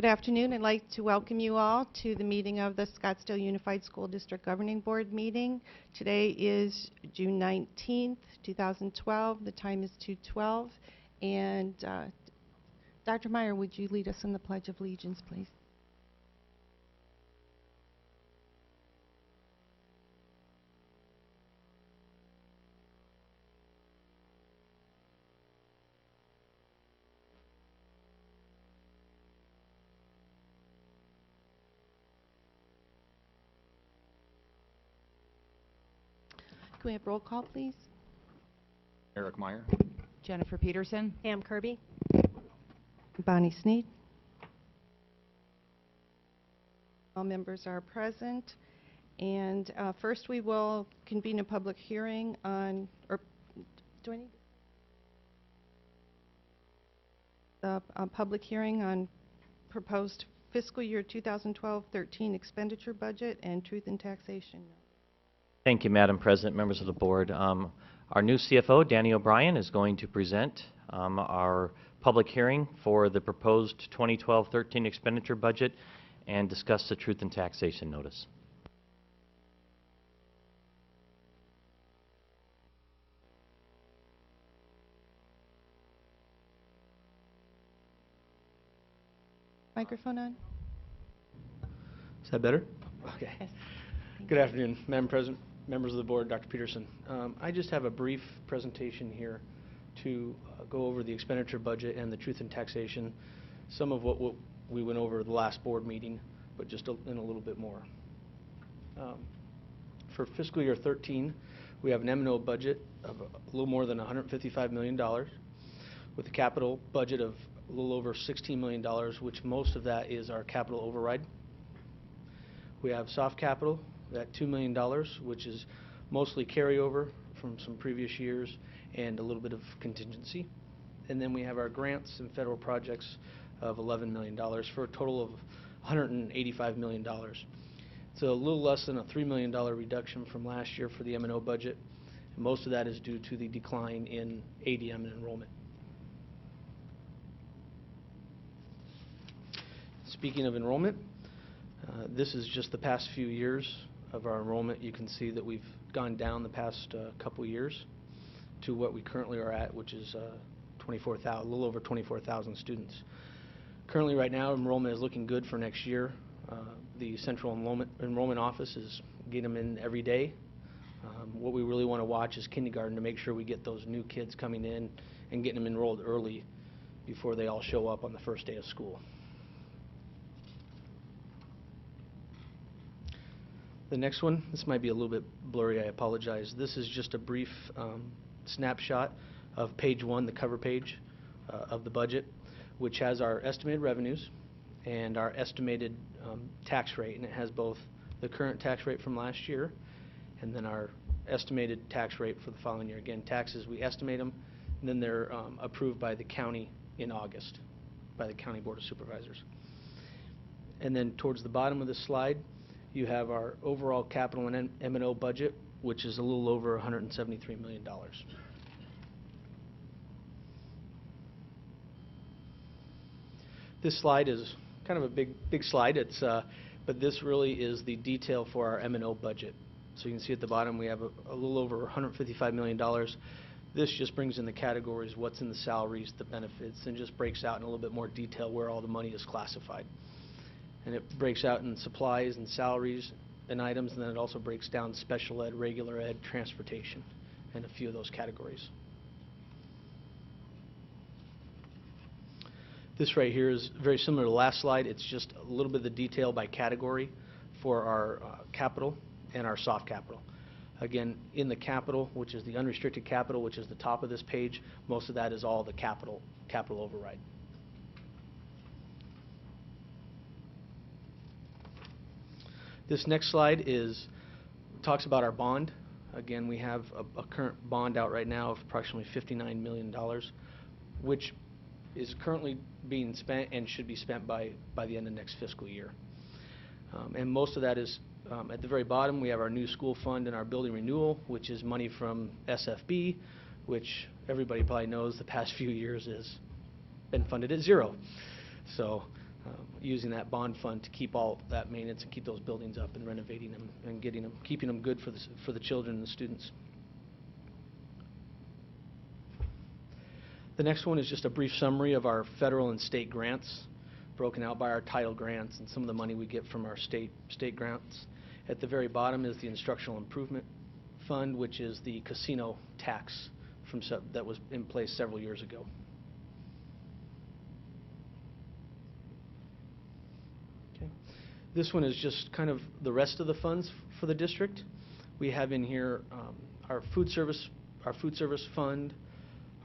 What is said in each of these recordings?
Good afternoon. I'd like to welcome you all to the meeting of the Scottsdale Unified School District Governing Board meeting. Today is June 19th, 2012. The time is 2:12. And Dr. Meyer, would you lead us in the Pledge of Allegiance, please? Can we have roll call, please? Eric Meyer. Jennifer Peterson. Pam Kirby. Bonnie Sneed. All members are present. And first we will convene a public hearing on, or do I need a public hearing on proposed fiscal year 2012-13 expenditure budget and truth in taxation. Thank you, Madam President, members of the board. Our new CFO, Danny O'Brien, is going to present our public hearing for the proposed 2012-13 expenditure budget and discuss the truth in taxation notice. Microphone on? Is that better? Okay. Yes. Good afternoon, Madam President, members of the board, Dr. Peterson. I just have a brief presentation here to go over the expenditure budget and the truth in taxation, some of what we went over the last board meeting, but just in a little bit more. For fiscal year 13, we have an M&O budget of a little more than $155 million, with a capital budget of a little over $16 million, which most of that is our capital override. We have soft capital at $2 million, which is mostly carryover from some previous years and a little bit of contingency. And then we have our grants and federal projects of $11 million for a total of $185 million. So a little less than a $3 million reduction from last year for the M&O budget. And most of that is due to the decline in ADM and enrollment. Speaking of enrollment, this is just the past few years of our enrollment. You can see that we've gone down the past couple years to what we currently are at, which is a little over 24,000 students. Currently, right now, enrollment is looking good for next year. The central enrollment office is getting them in every day. What we really want to watch is kindergarten to make sure we get those new kids coming in and getting them enrolled early before they all show up on the first day of school. The next one, this might be a little bit blurry, I apologize. This is just a brief snapshot of page 1, the cover page of the budget, which has our estimated revenues and our estimated tax rate, and it has both the current tax rate from last year and then our estimated tax rate for the following year. Again, taxes, we estimate them, and then they're approved by the county in August, by the County Board of Supervisors. And then towards the bottom of this slide, you have our overall capital and M&O budget, which is a little over $173 million. This slide is kind of a big slide. But this really is the detail for our M&O budget. So you can see at the bottom we have a little over $155 million. This just brings in the categories, what's in the salaries, the benefits, and just breaks out in a little bit more detail where all the money is classified. And it breaks out in supplies and salaries and items, and then it also breaks down special ed, regular ed, transportation, and a few of those categories. This right here is very similar to the last slide. It's just a little bit of the detail by category for our capital and our soft capital. Again, in the capital, which is the unrestricted capital, which is the top of this page, most of that is all the capital override. This next slide talks about our bond. Again, we have a current bond out right now of approximately $59 million, which is currently being spent and should be spent by the end of next fiscal year. And most of that is, at the very bottom, we have our new school fund and our building renewal, which is money from SFB, which everybody probably knows the past few years has been funded at zero. So using that bond fund to keep all that maintenance and keep those buildings up and renovating them and keeping them good for the children and the students. The next one is just a brief summary of our federal and state grants, broken out by our title grants and some of the money we get from our state grants. At the very bottom is the Instructional Improvement Fund, which is the casino tax that was in place several years ago. Okay. This one is just kind of the rest of the funds for the district. We have in here our food service fund,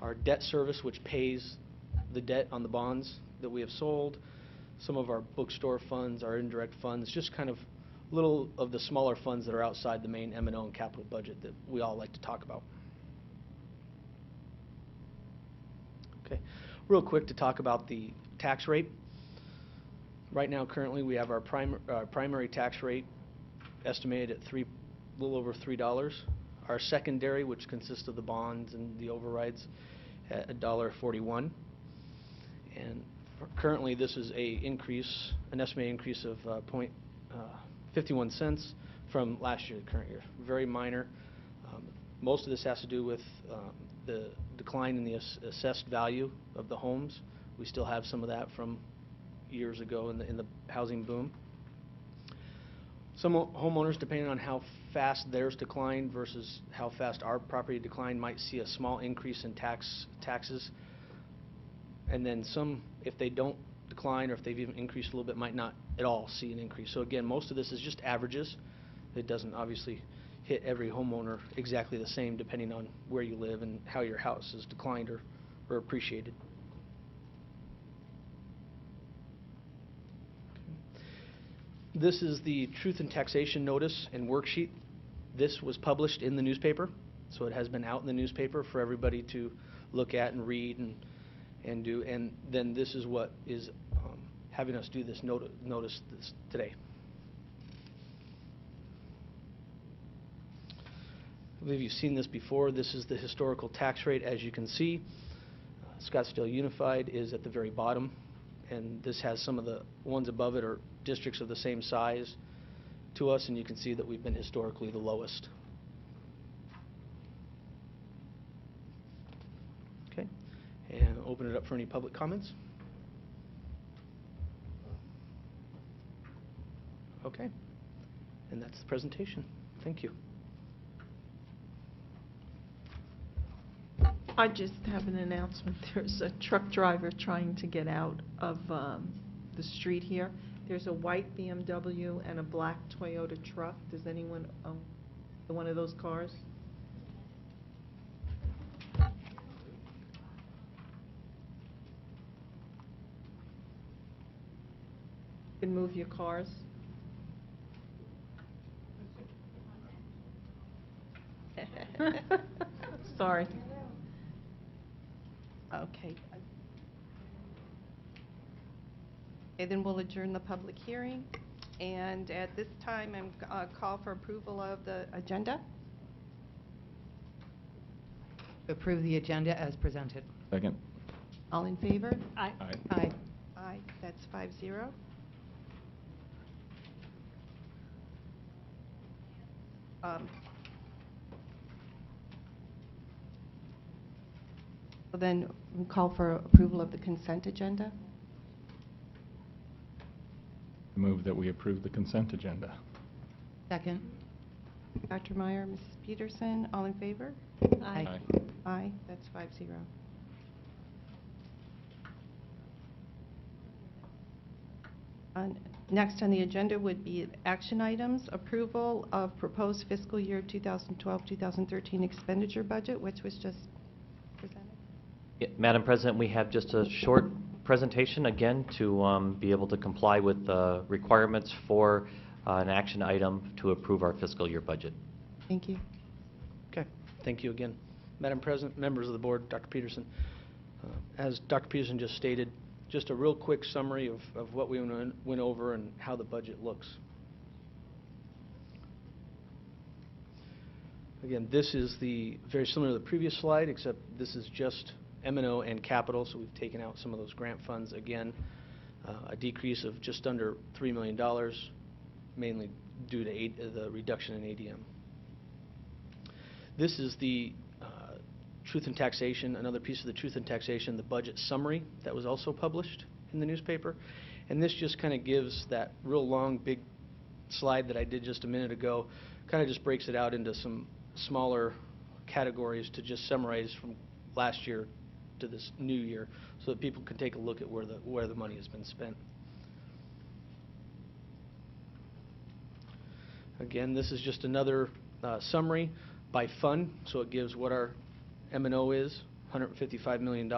our debt service, which pays the debt on the bonds that we have sold, some of our bookstore funds, our indirect funds, just kind of little of the smaller funds that are outside the main M&O and capital budget that we all like to talk about. Okay, real quick to talk about the tax rate. Right now, currently, we have our primary tax rate estimated at a little over $3. Our secondary, which consists of the bonds and the overrides, at $1.41. And currently, this is an estimated increase of 51 cents from last year, the current year. Very minor. Most of this has to do with the decline in the assessed value of the homes. We still have some of that from years ago in the housing boom. Some homeowners, depending on how fast theirs decline versus how fast our property decline, might see a small increase in taxes. And then some, if they don't decline or if they've even increased a little bit, might not at all see an increase. So again, most of this is just averages. It doesn't obviously hit every homeowner exactly the same depending on where you live and how your house has declined or appreciated. This is the Truth in Taxation Notice and Worksheet. This was published in the newspaper, so it has been out in the newspaper for everybody to look at and read and do. And then this is what is having us do this notice today. I believe you've seen this before. This is the historical tax rate. As you can see, Scottsdale Unified is at the very bottom, and this has some of the ones above it are districts of the same size to us, and you can see that we've been historically the lowest. Okay, and open it up for any public comments. Okay, and that's the presentation. Thank you. I just have an announcement. There's a truck driver trying to get out of the street here. There's a white BMW and a black Toyota truck. Does anyone own one of those cars? You can move your cars. Sorry. Okay. Okay, then we'll adjourn the public hearing. And at this time, I'm call for approval of the agenda. Approve the agenda as presented. Second. All in favor? Aye. Aye. Aye. Aye, that's 5-0. So then we'll call for approval of the consent agenda. I move that we approve the consent agenda. Second. Dr. Meyer, Mrs. Peterson, all in favor? Aye. Aye, that's 5-0. Next on the agenda would be action items, approval of proposed fiscal year 2012-2013 expenditure budget, which was just presented. Yeah, Madam President, we have just a short presentation, again, to be able to comply with the requirements for an action item to approve our fiscal year budget. Thank you. Okay, thank you again. Madam President, members of the board, Dr. Peterson. As Dr. Peterson just stated, just a real quick summary of what we went over and how the budget looks. Again, this is very similar to the previous slide, except this is just M&O and capital, so we've taken out some of those grant funds again. a decrease of just under $3 million, mainly due to the reduction in ADM. This is the Truth in Taxation, another piece of the Truth in Taxation, the budget summary that was also published in the newspaper. And this just kind of gives that real long, big slide that I did just a minute ago, kind of just breaks it out into some smaller categories to just summarize from last year to this new year, so that people can take a look at where the money has been spent. Again, this is just another summary by fund, so it gives what our M&O is. $155 million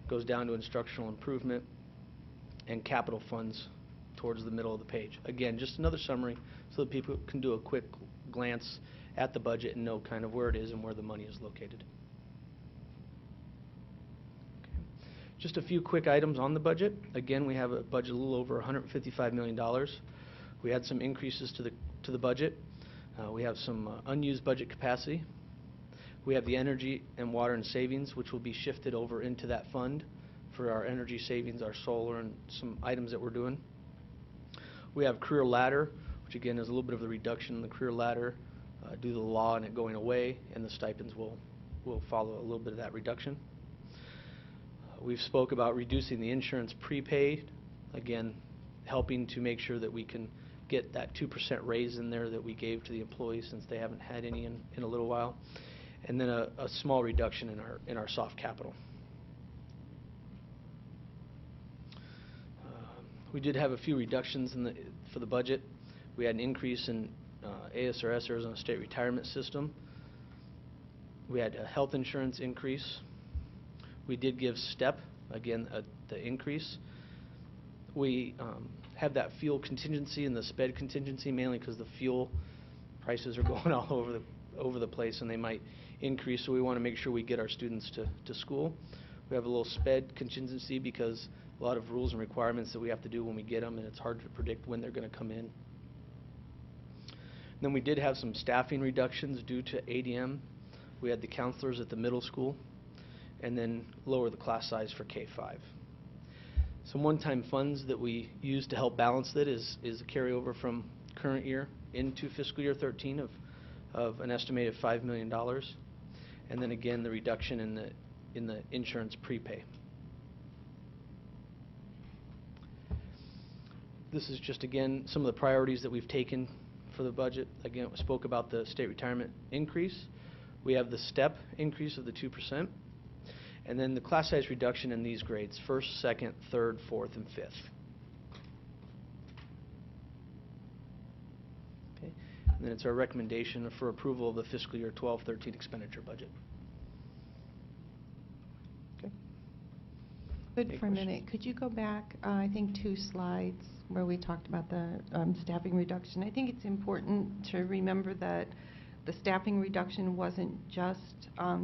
goes down to instructional improvement and capital funds towards the middle of the page. Again, just another summary so that people can do a quick glance at the budget and know kind of where it is and where the money is located. Okay. Just a few quick items on the budget. Again, we have a budget a little over $155 million. We had some increases to the budget. We have some unused budget capacity. We have the energy and water and savings, which will be shifted over into that fund for our energy savings, our solar, and some items that we're doing. We have career ladder, which again is a little bit of a reduction in the career ladder due to the law and it going away, and the stipends will follow a little bit of that reduction. We've spoke about reducing the insurance prepaid, again helping to make sure that we can get that 2% raise in there that we gave to the employees since they haven't had any in a little while, and then a small reduction in our soft capital. We did have a few reductions for the budget. We had an increase in ASRS, Arizona State Retirement System. We had a health insurance increase. We did give STEP, again, the increase. We have that fuel contingency and the SPED contingency, mainly because the fuel prices are going all over the place and they might increase, so we want to make sure we get our students to school. We have a little SPED contingency because a lot of rules and requirements that we have to do when we get them, and it's hard to predict when they're going to come in. And then we did have some staffing reductions due to ADM. We had the counselors at the middle school, and then lower the class size for K-5. Some one-time funds that we use to help balance that is a carryover from current year into fiscal year 13 of an estimated $5 million, and then again the reduction in the insurance prepay. This is just again some of the priorities that we've taken for the budget. Again, we spoke about the state retirement increase. We have the STEP increase of the 2%. And then the class size reduction in these grades, 1st, 2nd, 3rd, 4th, and 5th. Okay. And then it's our recommendation for approval of the fiscal year 12-13 expenditure budget. Okay. Good Any for a questions? minute. Could you go back, I think, 2 slides where we talked about the staffing reduction? I think it's important to remember that the staffing reduction wasn't just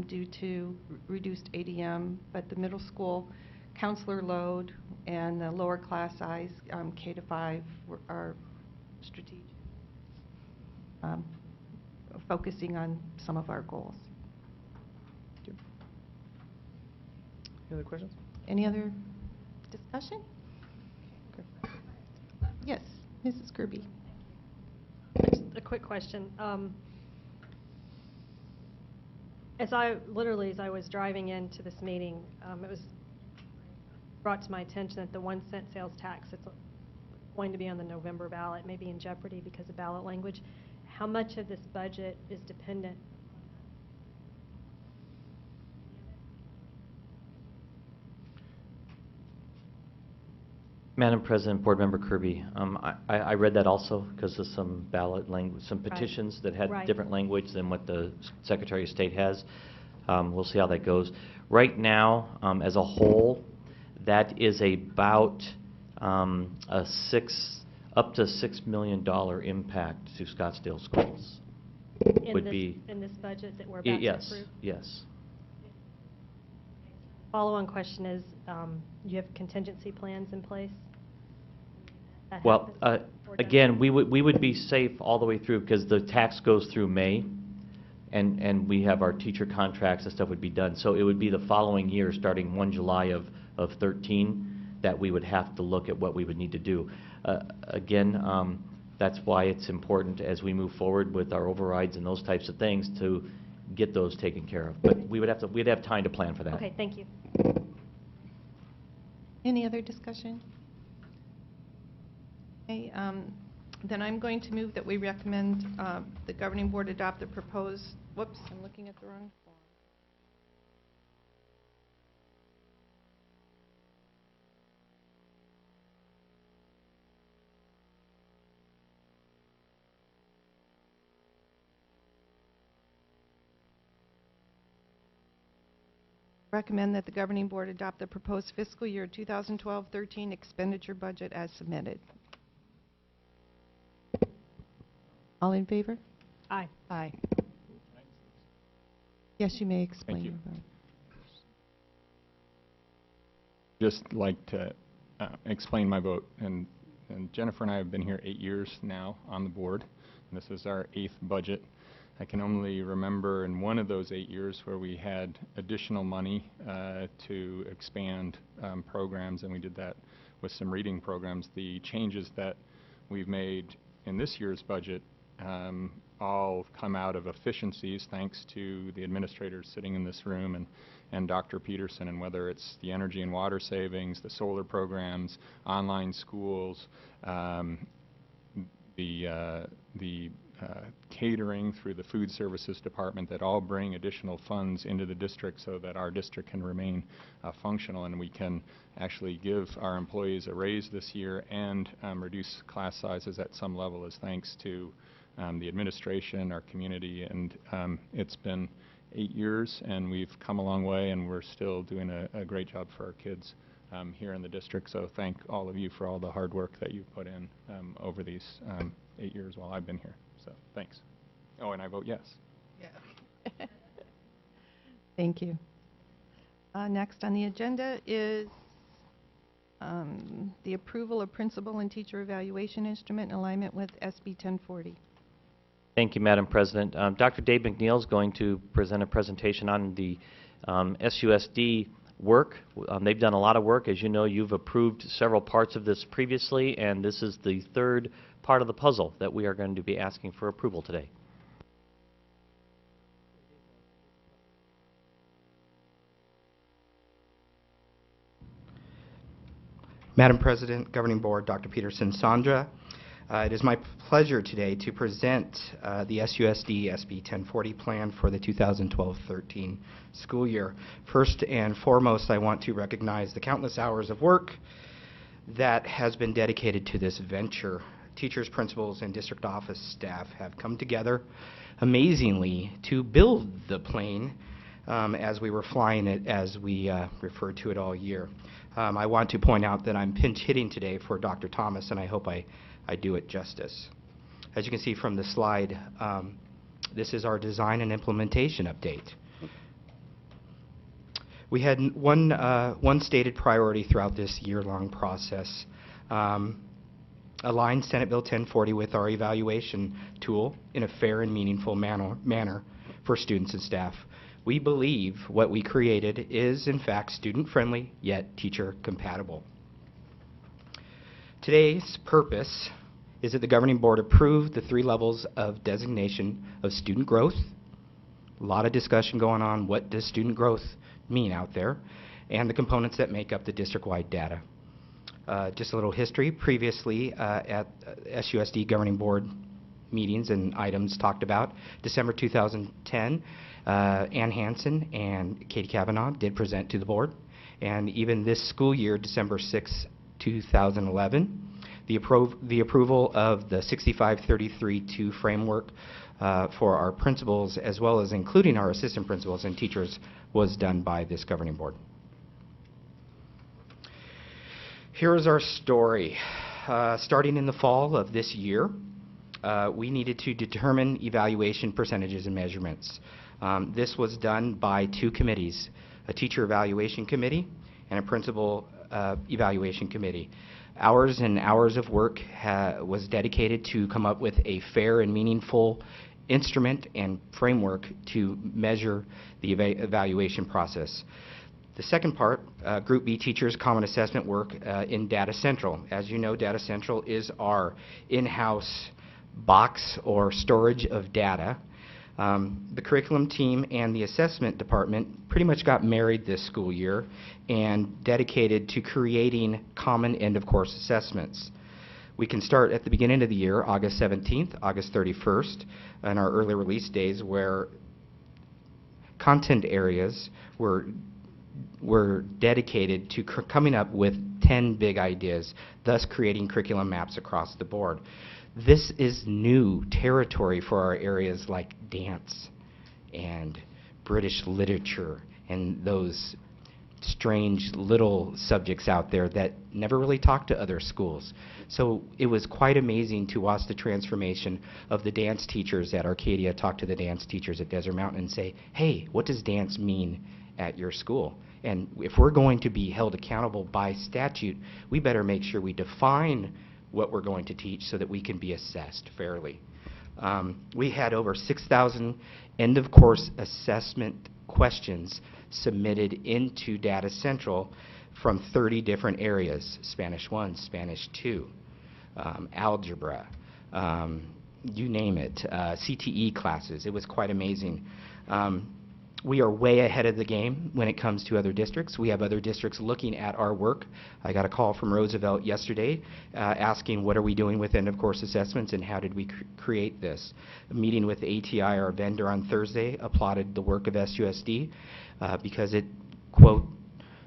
due to reduced ADM, but the middle school counselor load and the lower class size, K to 5, are strategic, focusing on some of our goals. Any other questions? Any other discussion? Okay. Yes, Mrs. Kirby. Just a quick question. As I was driving into this meeting, it was brought to my attention that the 1-cent sales tax that's going to be on the November ballot may be in jeopardy because of ballot language. How much of this budget is dependent? Madam President, Board Member Kirby, I read that also because of some ballot language, some Right. petitions that had Right. different language than what the Secretary of State has. We'll see how that goes. Right now, as a whole, that is about up to $6 million impact to Scottsdale schools. In this budget that we're about to Yes, approve? yes. Follow-on question is, you have contingency plans in place? That Well, happens or doesn't? again, we would be safe all the way through because the tax goes through May, and we have our teacher contracts and stuff would be done. So it would be the following year, starting 1 July of 13, that we would have to look at what we would need to do. Again, that's why it's important as we move forward with our overrides and those types of things to get those taken care of. But we'd have time to plan for that. Okay, thank you. Any other discussion? Okay, then I'm going to move that we recommend the governing board adopt the proposed, whoops, I'm looking at the wrong form. Recommend that the governing board adopt the proposed fiscal year 2012-13 expenditure budget as submitted. All in favor? Aye. Aye. Yes, you may explain you. your vote. Just like to explain my vote. And Jennifer and I have been here 8 years now on the board. And this is our 8th budget. I can only remember in one of those 8 years where we had additional money to expand programs, and we did that with some reading programs. The changes that we've made in this year's budget all come out of efficiencies, thanks to the administrators sitting in this room and Dr. Peterson, and whether it's the energy and water savings, the solar programs, online schools, the catering through the food services department, that all bring additional funds into the district so that our district can remain functional, and we can actually give our employees a raise this year and reduce class sizes at some level, as thanks to the administration, our community, and it's been 8 years and we've come a long way, and we're still doing a great job for our kids here in the district. So thank all of you for all the hard work that you've put in over these 8 years while I've been here. So thanks. Oh, and I vote yes. Yeah. Thank you. Next on the agenda is the approval of principal and teacher evaluation instrument in alignment with SB 1040. Thank you, Madam President. Dr. Dave McNeil is going to present a presentation on the SUSD work. They've done a lot of work. As you know, you've approved several parts of this previously, and this is the third part of the puzzle that we are going to be asking for approval today. Madam President, Governing Board, Dr. Peterson, Sandra, it is my pleasure today to present the SUSD SB 1040 plan for the 2012-13 school year. First and foremost, I want to recognize the countless hours of work that has been dedicated to this venture. Teachers, principals, and district office staff have come together amazingly to build the plane as we were flying it, as we referred to it all year. I want to point out that I'm pinch hitting today for Dr. Thomas, and I hope I do it justice. As you can see from the slide, this is our design and implementation update. We had one stated priority throughout this year-long process. Align Senate Bill 1040 with our evaluation tool in a fair and meaningful manner for students and staff. We believe what we created is, in fact, student-friendly, yet teacher-compatible. Today's purpose is that the governing board approve the 3 levels of designation of student growth. A lot of discussion going on, what does student growth mean out there, and the components that make up the district-wide data. Just a little history. Previously, at SUSD governing board meetings and items talked about, December 2010, Ann Hansen and Katie Kavanaugh did present to the board. And even this school year, December 6, 2011, the approval of the 65-33-2 framework for our principals, as well as including our assistant principals and teachers, was done by this governing board. Here is our story. Starting in the fall of this year, we needed to determine evaluation percentages and measurements. This was done by 2 committees, a teacher evaluation committee and a principal evaluation committee. Hours and hours of work was dedicated to come up with a fair and meaningful instrument and framework to measure the evaluation process. The second part, Group B teachers' common assessment work in Data Central. As you know, Data Central is our in-house box or storage of data. The curriculum team and the assessment department pretty much got married this school year and dedicated to creating common end-of-course assessments. We can start at the beginning of the year, August 17th, August 31st, and our early release days, where content areas were dedicated to coming up with 10 big ideas, thus creating curriculum maps across the board. This is new territory for our areas like dance and British literature and those strange little subjects out there that never really talk to other schools. So it was quite amazing to watch the transformation of the dance teachers at Arcadia talk to the dance teachers at Desert Mountain and say, hey, what does dance mean at your school? And if we're going to be held accountable by statute, we better make sure we define what we're going to teach so that we can be assessed fairly. We had over 6,000 end-of-course assessment questions submitted into Data Central from 30 different areas: Spanish 1, Spanish 2, algebra, you name it, CTE classes. It was quite amazing. We are way ahead of the game when it comes to other districts. We have other districts looking at our work. I got a call from Roosevelt yesterday asking what are we doing with end-of-course assessments and how did we create this. A meeting with ATI, our vendor, on Thursday applauded the work of SUSD because it, quote,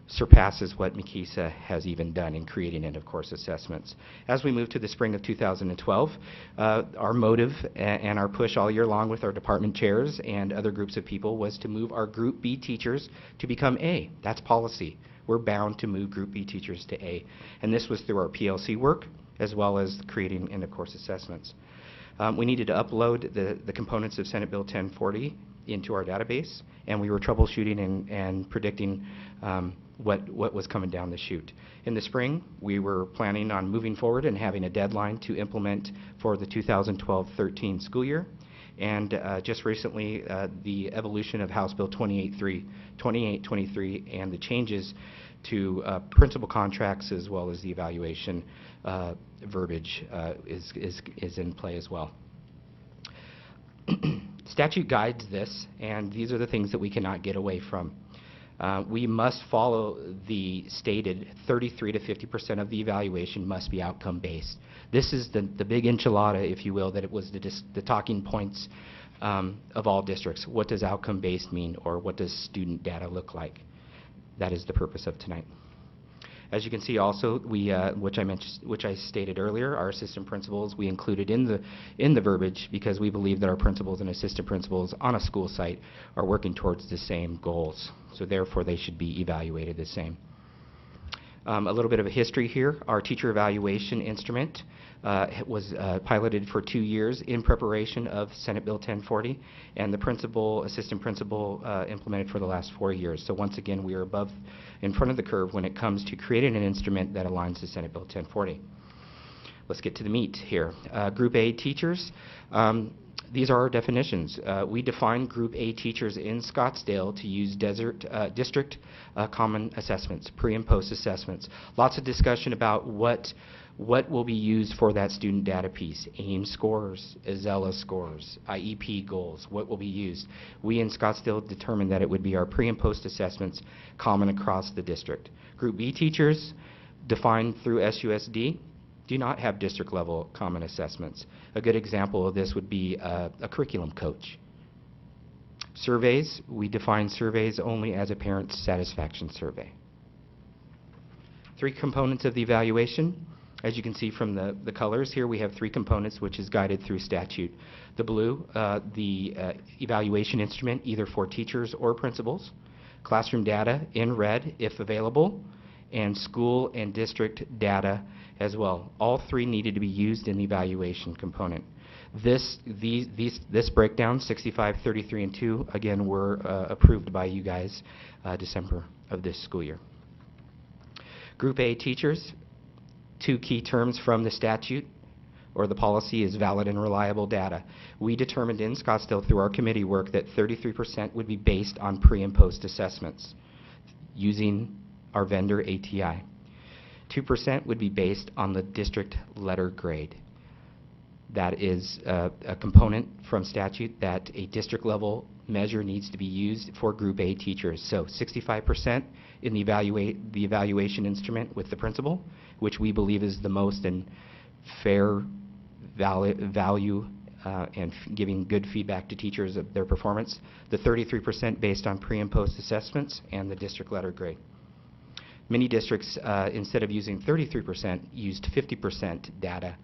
surpasses what McKeesa has even done in creating end-of-course assessments. As we move to the spring of 2012, our motive and our push all year long with our department chairs and other groups of people was to move our Group B teachers to become A. That's policy. We're bound to move Group B teachers to A. And this was through our PLC work as well as creating end-of-course assessments. We needed to upload the components of Senate Bill 1040 into our database, and we were troubleshooting and predicting what was coming down the chute. In the spring, we were planning on moving forward and having a deadline to implement for the 2012-13 school year. And just recently, the evolution of House Bill 2823 and the changes to principal contracts as well as the evaluation verbiage is in play as well. Statute guides this, and these are the things that we cannot get away from. We must follow the stated 33 to 50% of the evaluation must be outcome-based. This is the big enchilada, if you will, that it was the talking points of all districts. What does outcome-based mean, or what does student data look like? That is the purpose of tonight. As you can see also, we, which I stated earlier, our assistant principals we included in the verbiage because we believe that our principals and assistant principals on a school site are working towards the same goals. So therefore, they should be evaluated the same. A little bit of a history here. Our teacher evaluation instrument was piloted for 2 years in preparation of Senate Bill 1040, and the principal, assistant principal implemented for the last 4 years. So once again, we are in front of the curve when it comes to creating an instrument that aligns to Senate Bill 1040. Let's get to the meat here. Group A teachers. These are our definitions. We define Group A teachers in Scottsdale to use district common assessments, pre and post assessments. Lots of discussion about what will be used for that student data piece. AIM scores, Azella scores, IEP goals, what will be used. We in Scottsdale determined that it would be our pre and post assessments common across the district. Group B teachers defined through SUSD do not have district level common assessments. A good example of this would be a curriculum coach. Surveys, we define surveys only as a parent satisfaction survey. 3 components of the evaluation. As you can see from the colors here, we have 3 components which is guided through statute. The blue, the evaluation instrument either for teachers or principals. Classroom data in red if available, and school and district data as well. All 3 needed to be used in the evaluation component. This breakdown, 65, 33, and 2, again, were approved by you guys December of this school year. Group A teachers, 2 key terms from the statute or the policy is valid and reliable data. We determined in Scottsdale through our committee work that 33% would be based on pre and post assessments. using our vendor ATI. 2% would be based on the district letter grade. That is a component from statute that a district level measure needs to be used for Group A teachers. So 65% in the evaluation instrument with the principal, which we believe is the most and fair value and giving good feedback to teachers of their performance. The 33% based on pre and post assessments and the district letter grade. Many districts, instead of using 33%, used 50% data.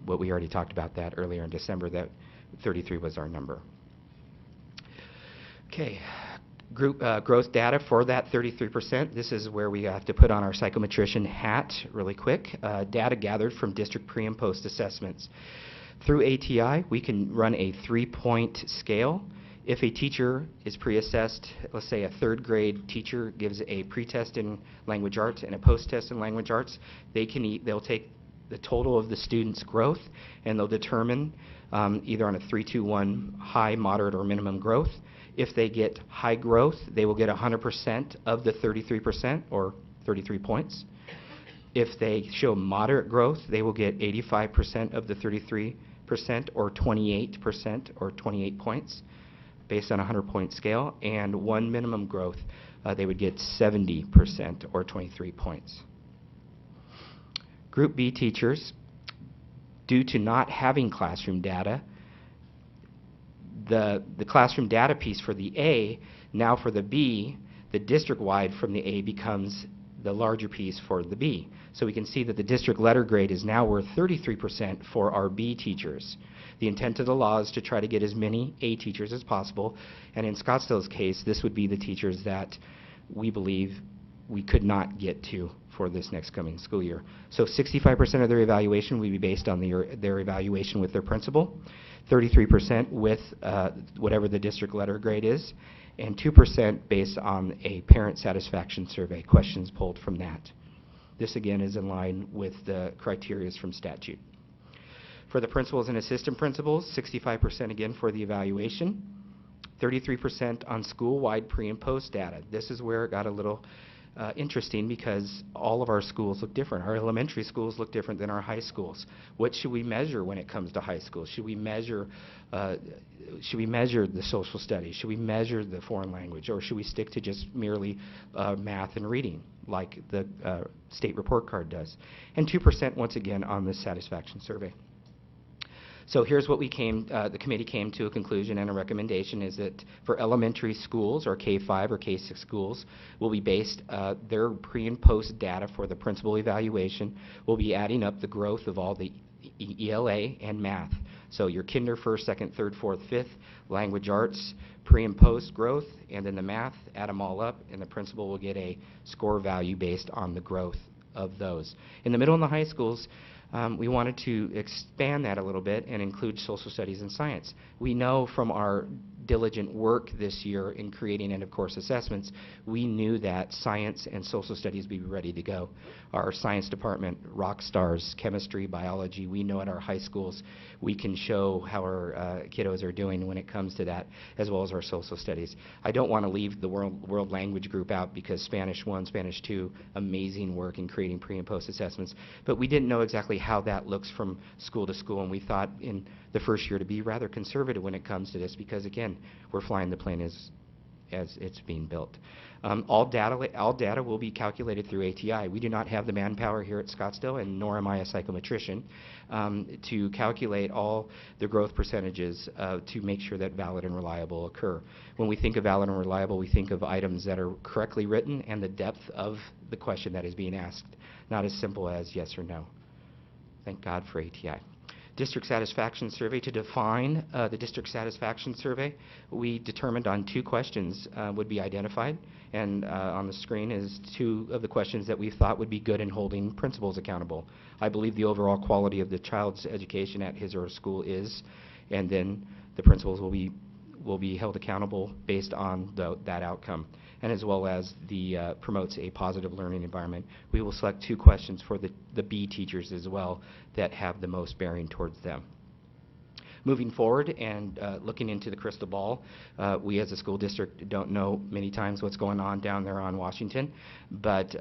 What we already talked about that earlier in December, that 33 was our number. Okay, group growth data for that 33%. This is where we have to put on our psychometrician hat really quick. Data gathered from district pre and post assessments. Through ATI, we can run a 3-point scale. If a teacher is pre-assessed, let's say a third grade teacher gives a pre-test in language arts and a post-test in language arts, they'll take the total of the student's growth and they'll determine either on a 3-2-1 high, moderate, or minimum growth. If they get high growth, they will get 100% of the 33% or 33 points. If they show moderate growth, they will get 85% of the 33% or 28% or 28 points based on a 100-point scale. And one minimum growth, they would get 70% or 23 points. Group B teachers, due to not having classroom data, the classroom data piece for the A, now for the B, the district-wide from the A becomes the larger piece for the B. So we can see that the district letter grade is now worth 33% for our B teachers. The intent of the law is to try to get as many A teachers as possible, and in Scottsdale's case, this would be the teachers that we believe we could not get to for this next coming school year. So 65% of their evaluation will be based on their evaluation with their principal, 33% with whatever the district letter grade is, and 2% based on a parent satisfaction survey, questions pulled from that. This again is in line with the criteria from statute. For the principals and assistant principals, 65% again for the evaluation, 33% on school-wide pre and post data. This is where it got a little interesting because all of our schools look different. Our elementary schools look different than our high schools. What should we measure when it comes to high school? Should we measure the social studies? Should we measure the foreign language? Or should we stick to just merely math and reading like the state report card does? And 2% once again on the satisfaction survey. So here's what the committee came to a conclusion and a recommendation is that for elementary schools or K-5 or K-6 schools will be based, their pre and post data for the principal evaluation will be adding up the growth of all the ELA and math. So your kinder, first, second, third, fourth, fifth, language arts, pre and post growth, and then the math, add them all up, and the principal will get a score value based on the growth of those. In the middle and the high schools, we wanted to expand that a little bit and include social studies and science. We know from our diligent work this year in creating end-of-course assessments, we knew that science and social studies would be ready to go. Our science department, rock stars, chemistry, biology, we know at our high schools we can show how our kiddos are doing when it comes to that, as well as our social studies. I don't want to leave the world language group out because Spanish 1, Spanish 2, amazing work in creating pre and post assessments, but we didn't know exactly how that looks from school to school, and we thought in the first year to be rather conservative when it comes to this because, again, we're flying the plane as it's being built. All data will be calculated through ATI. We do not have the manpower here at Scottsdale, and nor am I a psychometrician, to calculate all the growth percentages to make sure that valid and reliable occur. When we think of valid and reliable, we think of items that are correctly written and the depth of the question that is being asked, not as simple as yes or no. Thank God for ATI. District satisfaction survey. To define the district satisfaction survey, we determined on 2 questions would be identified, and on the screen is 2 of the questions that we thought would be good in holding principals accountable. I believe the overall quality of the child's education at his or her school is, and then the principals will be held accountable based on that outcome, and as well as the promotes a positive learning environment. We will select 2 questions for the B teachers as well that have the most bearing towards them. moving forward and looking into the crystal ball, we as a school district don't know many times what's going on down there on Washington, but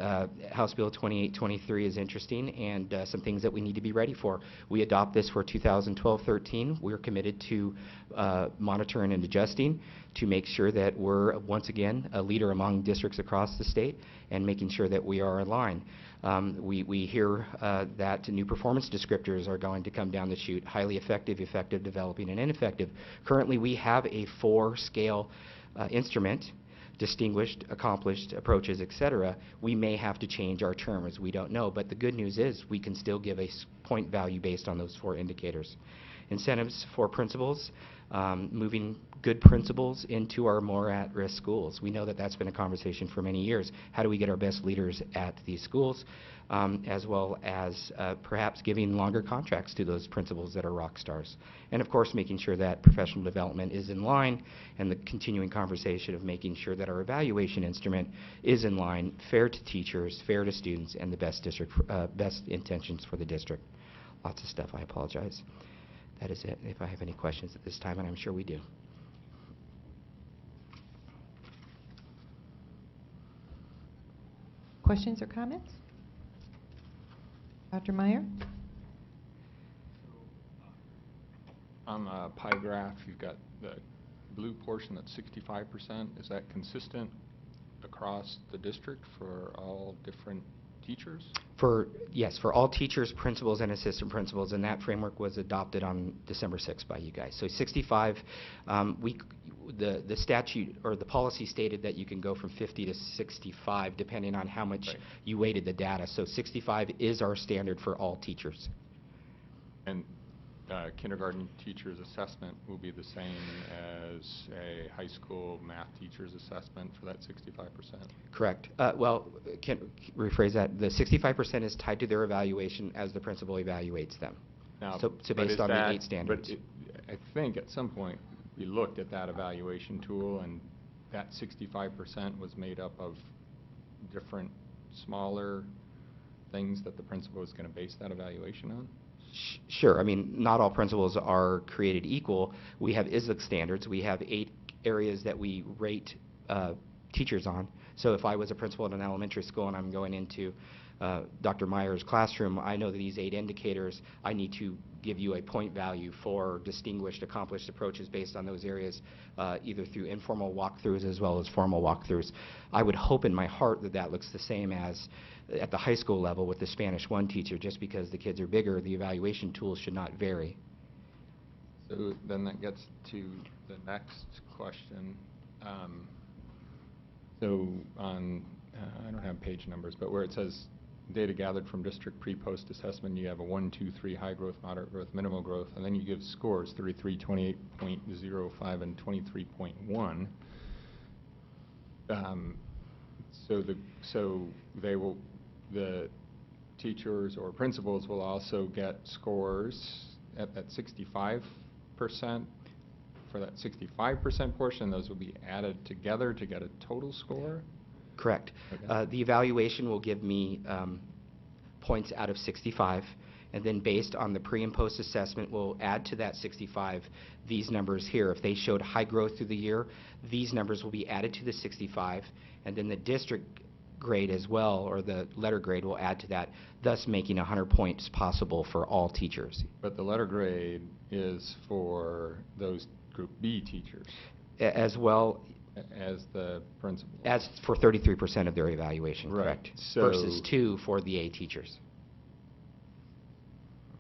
House Bill 2823 is interesting and some things that we need to be ready for. We adopt this for 2012-13. We're committed to monitoring and adjusting to make sure that we're, once again, a leader among districts across the state and making sure that we are in line. We hear that new performance descriptors are going to come down the chute: highly effective, effective, developing, and ineffective. Currently, we have a 4-scale instrument: distinguished, accomplished, approaches, etc. We may have to change our terms. We don't know. But the good news is we can still give a point value based on those 4 indicators. Incentives for principals, moving good principals into our more at-risk schools. We know that that's been a conversation for many years. How do we get our best leaders at these schools, as well as perhaps giving longer contracts to those principals that are rock stars. And of course, making sure that professional development is in line, and the continuing conversation of making sure that our evaluation instrument is in line, fair to teachers, fair to students, and the best intentions for the district. Lots of stuff. I apologize. That is it. If I have any questions at this time, and I'm sure we do. Questions or comments? Dr. Meyer? On the pie graph, you've got the blue portion that's 65%. Is that consistent across the district for all different teachers? Yes, for all teachers, principals, and assistant principals, and that framework was adopted on December 6th by you guys. So 65, the statute or the policy stated that you can go from 50 to 65 depending on how much you weighted the data. So 65 is our standard for all teachers. And kindergarten teacher's assessment will be the same as a high school math teacher's assessment for that 65%? Correct. Well, can rephrase that. The 65% is tied to their evaluation as the principal evaluates them. Now, so based on the 8 standards. But I think at some point we looked at that evaluation tool, and that 65% was made up of different smaller things that the principal is going to base that evaluation on? Sure. I mean, not all principals are created equal. We have ISLIC standards. We have 8 areas that we rate teachers on. So if I was a principal at an elementary school and I'm going into Dr. Meyer's classroom, I know that these 8 indicators, I need to give you a point value for distinguished, accomplished approaches based on those areas, either through informal walkthroughs as well as formal walkthroughs. I would hope in my heart that that looks the same as at the high school level with the Spanish 1 teacher. Just because the kids are bigger, the evaluation tools should not vary. So then that gets to the next question. So on, I don't have page numbers, but where it says data gathered from district pre-post assessment, you have a 1, 2, 3 high growth, moderate growth, minimal growth, and then you give scores 33, 28.05, and 23.1. So the teachers or principals will also get scores at that 65%. For that 65% portion, those will be added together to get a total score? Correct. Okay. The evaluation will give me points out of 65, and then based on the pre and post assessment, we'll add to that 65 these numbers here. If they showed high growth through the year, these numbers will be added to the 65, and then the district grade as well, or the letter grade, will add to that, thus making 100 points possible for all teachers. But the letter grade is for those Group B teachers? As well as the principal? As for 33% of their evaluation, right. Correct. So versus 2 for the A teachers.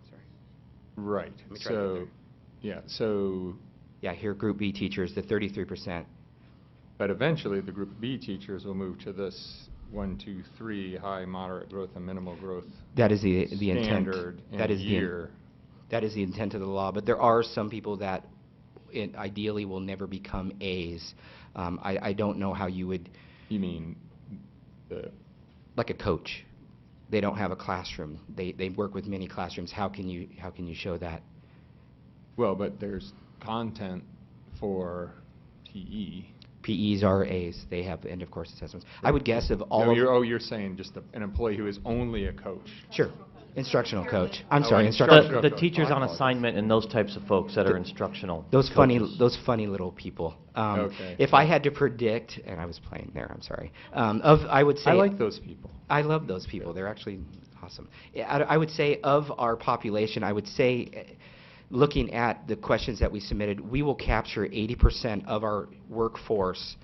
Sorry. Right. Let me try to get there. Yeah, so... Yeah, here Group B teachers, the 33%. But eventually the Group B teachers will move to this 1, 2, 3 high, moderate growth, and minimal growth. That is the intent. Standard in that a is year. That is the intent of the law. But there are some people that ideally will never become A's. I don't know how you would... You mean like a coach. They don't have a classroom. They work with many classrooms. How can you show that? Well, but there's content for PE. PEs are A's. They have end-of-course assessments. I would guess of all... No, you're saying just an employee who is only a coach. Sure. Instructional coach. I'm Oh, sorry, instructional instructional The coach. teachers Oh, I on apologize. assignment and those types of folks that are instructional Those coaches. funny little people. Okay. If I had to predict, and I was playing there, I'm sorry. I would say I like those people. I love those people. They're actually awesome. Yeah, I would say of our population, I would say, looking at the questions that we submitted, we will capture 80% of our workforce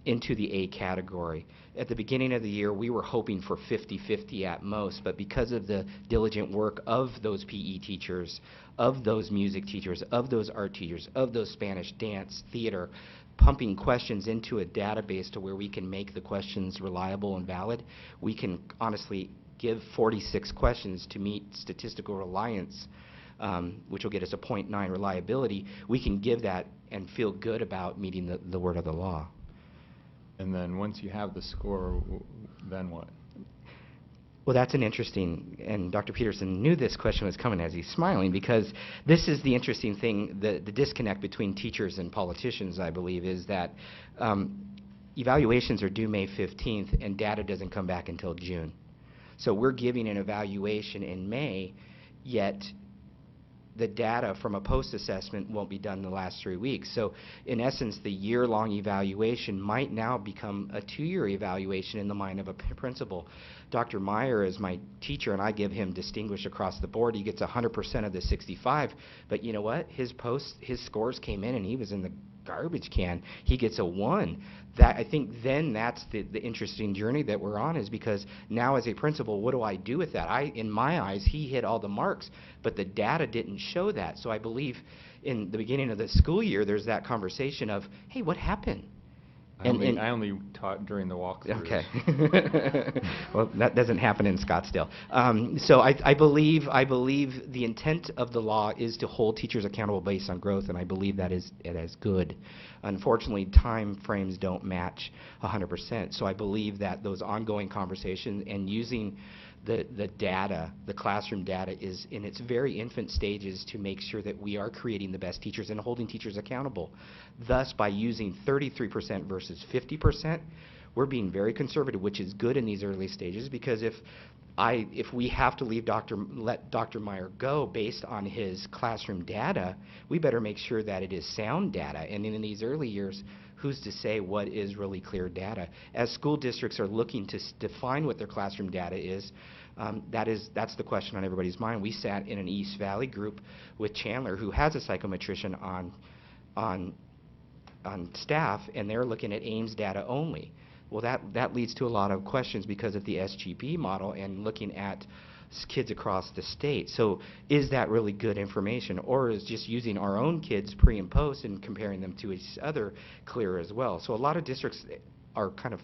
into the A category. At the beginning of the year, we were hoping for 50-50 at most, but because of the diligent work of those PE teachers, of those music teachers, of those art teachers, of those Spanish, dance, theater, pumping questions into a database to where we can make the questions reliable and valid, we can honestly give 46 questions to meet statistical reliance, which will get us a 0.9 reliability. We can give that and feel good about meeting the word of the law. And then once you have the score, then what? Well, that's an interesting, and Dr. Peterson knew this question was coming as he's smiling, because this is the interesting thing, the disconnect between teachers and politicians, I believe, is that evaluations are due May 15th, and data doesn't come back until June. So we're giving an evaluation in May, yet the data from a post-assessment won't be done in the last 3 weeks. So in essence, the year-long evaluation might now become a 2-year evaluation in the mind of a principal. Dr. Meyer is my teacher, and I give him distinguished across the board. He gets 100% of the 65, but you know what? His scores came in, and he was in the garbage can. He gets a 1. That, I think then that's the interesting journey that we're on, is because now as a principal, what do I do with that? In my eyes, he hit all the marks, but the data didn't show that. So I believe in the beginning of the school year, there's that conversation of, hey, what happened? I only taught during the walkthrough. Okay. Well, that doesn't happen in Scottsdale. So I believe the intent of the law is to hold teachers accountable based on growth, and I believe it is good. Unfortunately, time frames don't match 100%. So I believe that those ongoing conversations and using the data, the classroom data, is in its very infant stages to make sure that we are creating the best teachers and holding teachers accountable. Thus, by using 33% versus 50%, we're being very conservative, which is good in these early stages, because if we have to let Dr. Meyer go based on his classroom data, we better make sure that it is sound data. And in these early years, who's to say what is really clear data? As school districts are looking to define what their classroom data is, that's the question on everybody's mind. We sat in an East Valley group with Chandler, who has a psychometrician on staff, and they're looking at Ames data only. Well, that leads to a lot of questions because of the SGB model and looking at kids across the state. So is that really good information, or is just using our own kids pre and post and comparing them to each other clear as well? So a lot of districts are kind of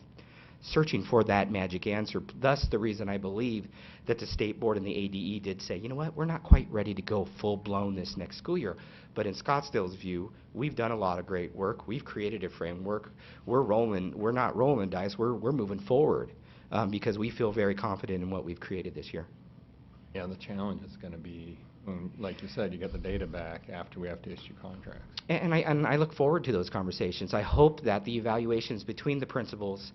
searching for that magic answer. Thus the reason I believe that the state board and the ADE did say, you know what, we're not quite ready to go full-blown this next school year. But in Scottsdale's view, we've done a lot of great work. We've created a framework. We're not rolling dice. We're moving forward because we feel very confident in what we've created this year. Yeah, the challenge is going to be, like you said, you get the data back after we have to issue contracts. And I look forward to those conversations. I hope that the evaluations between the principals,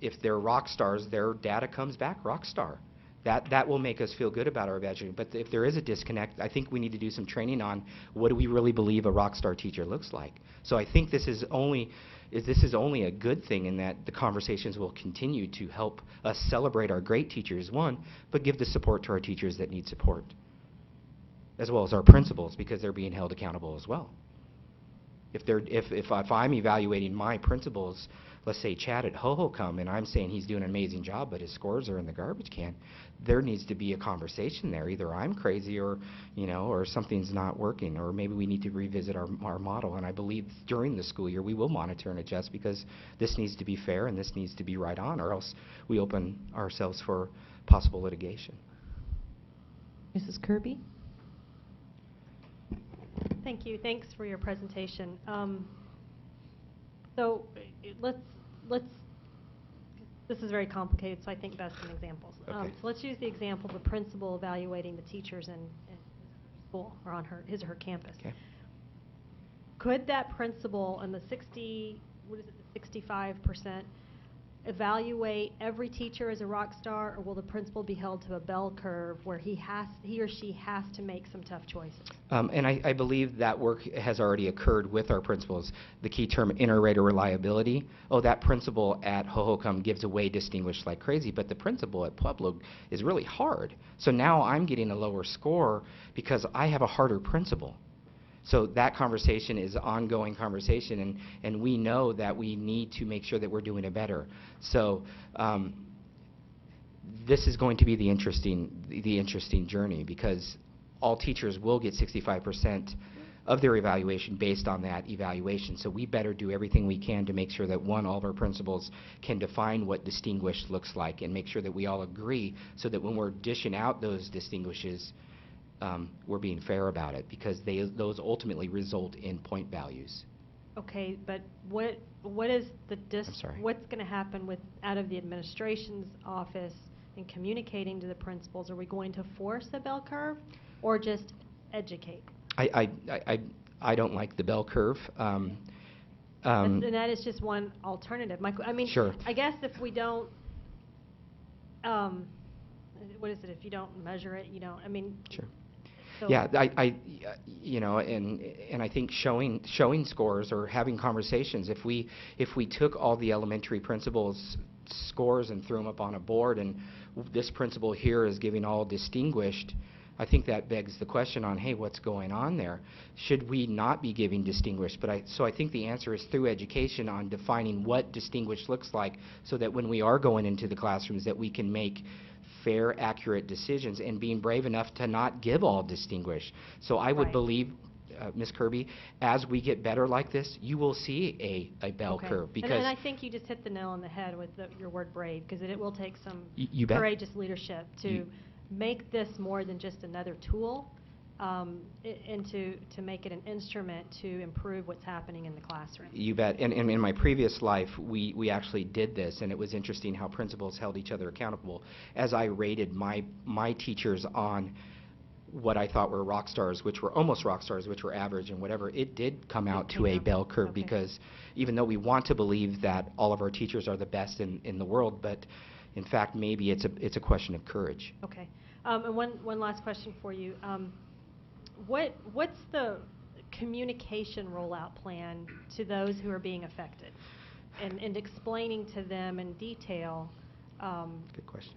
if they're rock stars, their data comes back rock star. That will make us feel good about our evaluation. But if there is a disconnect, I think we need to do some training on what do we really believe a rock star teacher looks like. So I think this is only a good thing in that the conversations will continue to help us celebrate our great teachers, one, but give the support to our teachers that need support, as well as our principals, because they're being held accountable as well. If I'm evaluating my principals, let's say Chad at Hohokam, and I'm saying he's doing an amazing job, but his scores are in the garbage can, there needs to be a conversation there. Either I'm crazy, or or something's not working, or maybe we need to revisit our model. And I believe during the school year we will monitor and adjust, because this needs to be fair and this needs to be right on, or else we open ourselves for possible litigation. Mrs. Kirby? Thank you. Thanks for your presentation. So let's, this is very complicated, so I think best in examples. Okay. So let's use the example of the principal evaluating the teachers in school or on his or her campus. Okay. Could that principal and the 65%, evaluate every teacher as a rock star, or will the principal be held to a bell curve where he or she has to make some tough choices? And I believe that work has already occurred with our principals. The key term, inter-rater reliability. Oh, that principal at Hohokam gives away distinguished like crazy, but the principal at Pueblo is really hard. So now I'm getting a lower score because I have a harder principal. So that conversation is ongoing conversation, and we know that we need to make sure that we're doing it better. So this is going to be the interesting journey, because all teachers will get 65% of their evaluation based on that evaluation. So we better do everything we can to make sure that, one, all of our principals can define what distinguished looks like, and make sure that we all agree, so that when we're dishing out those distinguishes, we're being fair about it, because those ultimately result in point values. Okay, but what is the I'm sorry. what's going to happen with out of the administration's office in communicating to the principals? Are we going to force a bell curve, or just educate? I don't like the bell curve. And that is just one alternative. I mean, Sure. I guess if we don't, what is it? If you don't measure it, you don't. I mean. Sure. So Yeah, you know, and I think showing scores or having conversations. If we took all the elementary principals' scores and threw them up on a board, and this principal here is giving all distinguished, I think that begs the question on, hey, what's going on there? Should we not be giving distinguished? So I think the answer is through education on defining what distinguished looks like, so that when we are going into the classrooms, that we can make fair, accurate decisions, and being brave enough to not give all distinguished. So I would Right. believe, Ms. Kirby, as we get better like this, you will see a bell okay. curve. Because and I think you just hit the nail on the head with your word brave, because it will take some you bet. courageous leadership to make this more than just another tool, and to make it an instrument to improve what's happening in the classroom. You bet. And in my previous life, we actually did this, and it was interesting how principals held each other accountable. As I rated my teachers on what I thought were rock stars, which were almost rock stars, which were average and whatever, it did come out to a bell curve. Okay. Because even though we want to believe that all of our teachers are the best in the world, but in fact, maybe it's a question of courage. Okay. And one last question for you. What's the communication rollout plan to those who are being affected, and explaining to them in detail Good question.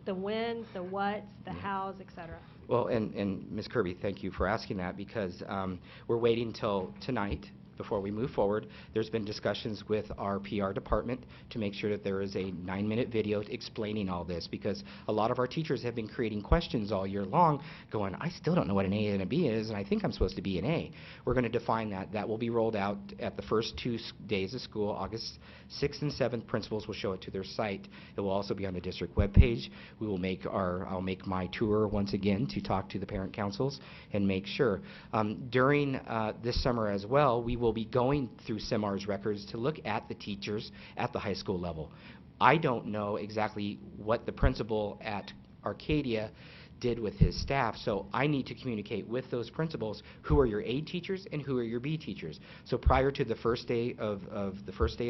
the whens, the whats, the hows, et cetera? Well, and Ms. Kirby, thank you for asking that, because we're waiting till tonight before we move forward. There's been discussions with our PR department to make sure that there is a 9-minute video explaining all this, because a lot of our teachers have been creating questions all year long going, I still don't know what an A and a B is, and I think I'm supposed to be an A. We're going to define that. That will be rolled out at the first 2 days of school, August 6th and 7th. Principals will show it to their site. It will also be on the district webpage. We will I'll make my tour once again to talk to the parent councils and make sure. During this summer as well, we will be going through SEMAR's records to look at the teachers at the high school level. I don't know exactly what the principal at Arcadia did with his staff, so I need to communicate with those principals who are your A teachers and who are your B teachers. So prior to the first day of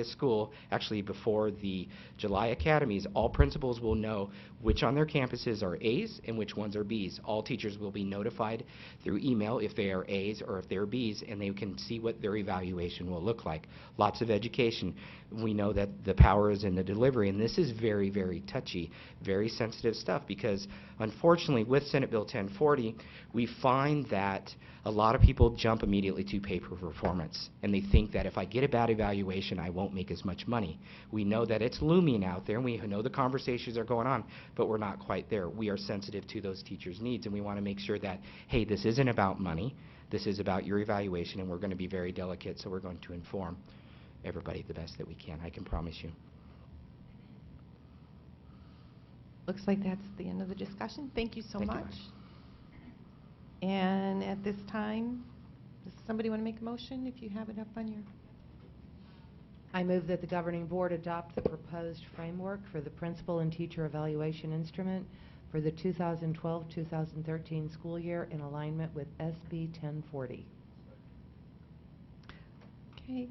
school, actually before the July academies, all principals will know which on their campuses are A's and which ones are B's. All teachers will be notified through email if they are A's or if they're B's, and they can see what their evaluation will look like. Lots of education. We know that the power is in the delivery, and this is very, very touchy, very sensitive stuff, because unfortunately with Senate Bill 1040, we find that a lot of people jump immediately to pay for performance, and they think that if I get a bad evaluation, I won't make as much money. We know that it's looming out there, and we know the conversations are going on, but we're not quite there. We are sensitive to those teachers' needs, and we want to make sure that, hey, this isn't about money, this is about your evaluation, and we're going to be very delicate, so we're going to inform everybody the best that we can, I can promise you. Looks like that's the end of the discussion. Thank you so Thank you. much. And at this time, does somebody want to make a motion if you have it up on your... I move that the governing board adopt the proposed framework for the principal and teacher evaluation instrument for the 2012-2013 school year in alignment with SB 1040. Okay.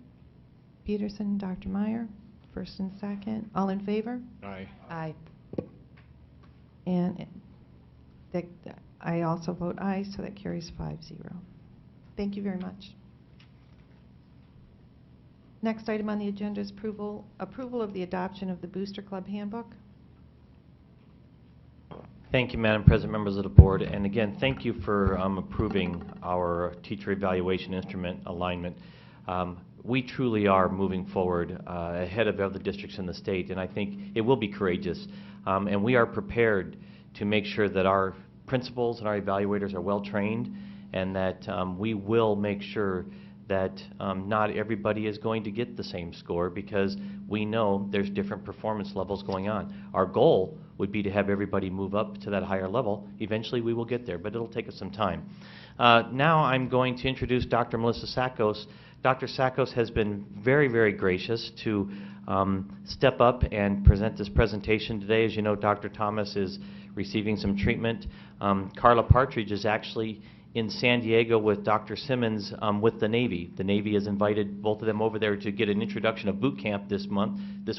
Peterson, Dr. Meyer. First and second. All in favor? Aye. Aye. And I also vote aye, so that carries 5-0. Thank you very much. Next item on the agenda is approval of the adoption of the Booster Club Handbook. Thank you, Madam President, members of the board. And again, thank you for approving our teacher evaluation instrument alignment. We truly are moving forward ahead of other districts in the state, and I think it will be courageous. And we are prepared to make sure that our principals and our evaluators are well trained, and that we will make sure that not everybody is going to get the same score, because we know there's different performance levels going on. Our goal would be to have everybody move up to that higher level. Eventually we will get there, but it'll take us some time. Now I'm going to introduce Dr. Melissa Sakos. Dr. Sakos has been very, very gracious to step up and present this presentation today. As you know, Dr. Thomas is receiving some treatment. Carla Partridge is actually in San Diego with Dr. Simmons with the Navy. The Navy has invited both of them over there to get an introduction of boot camp this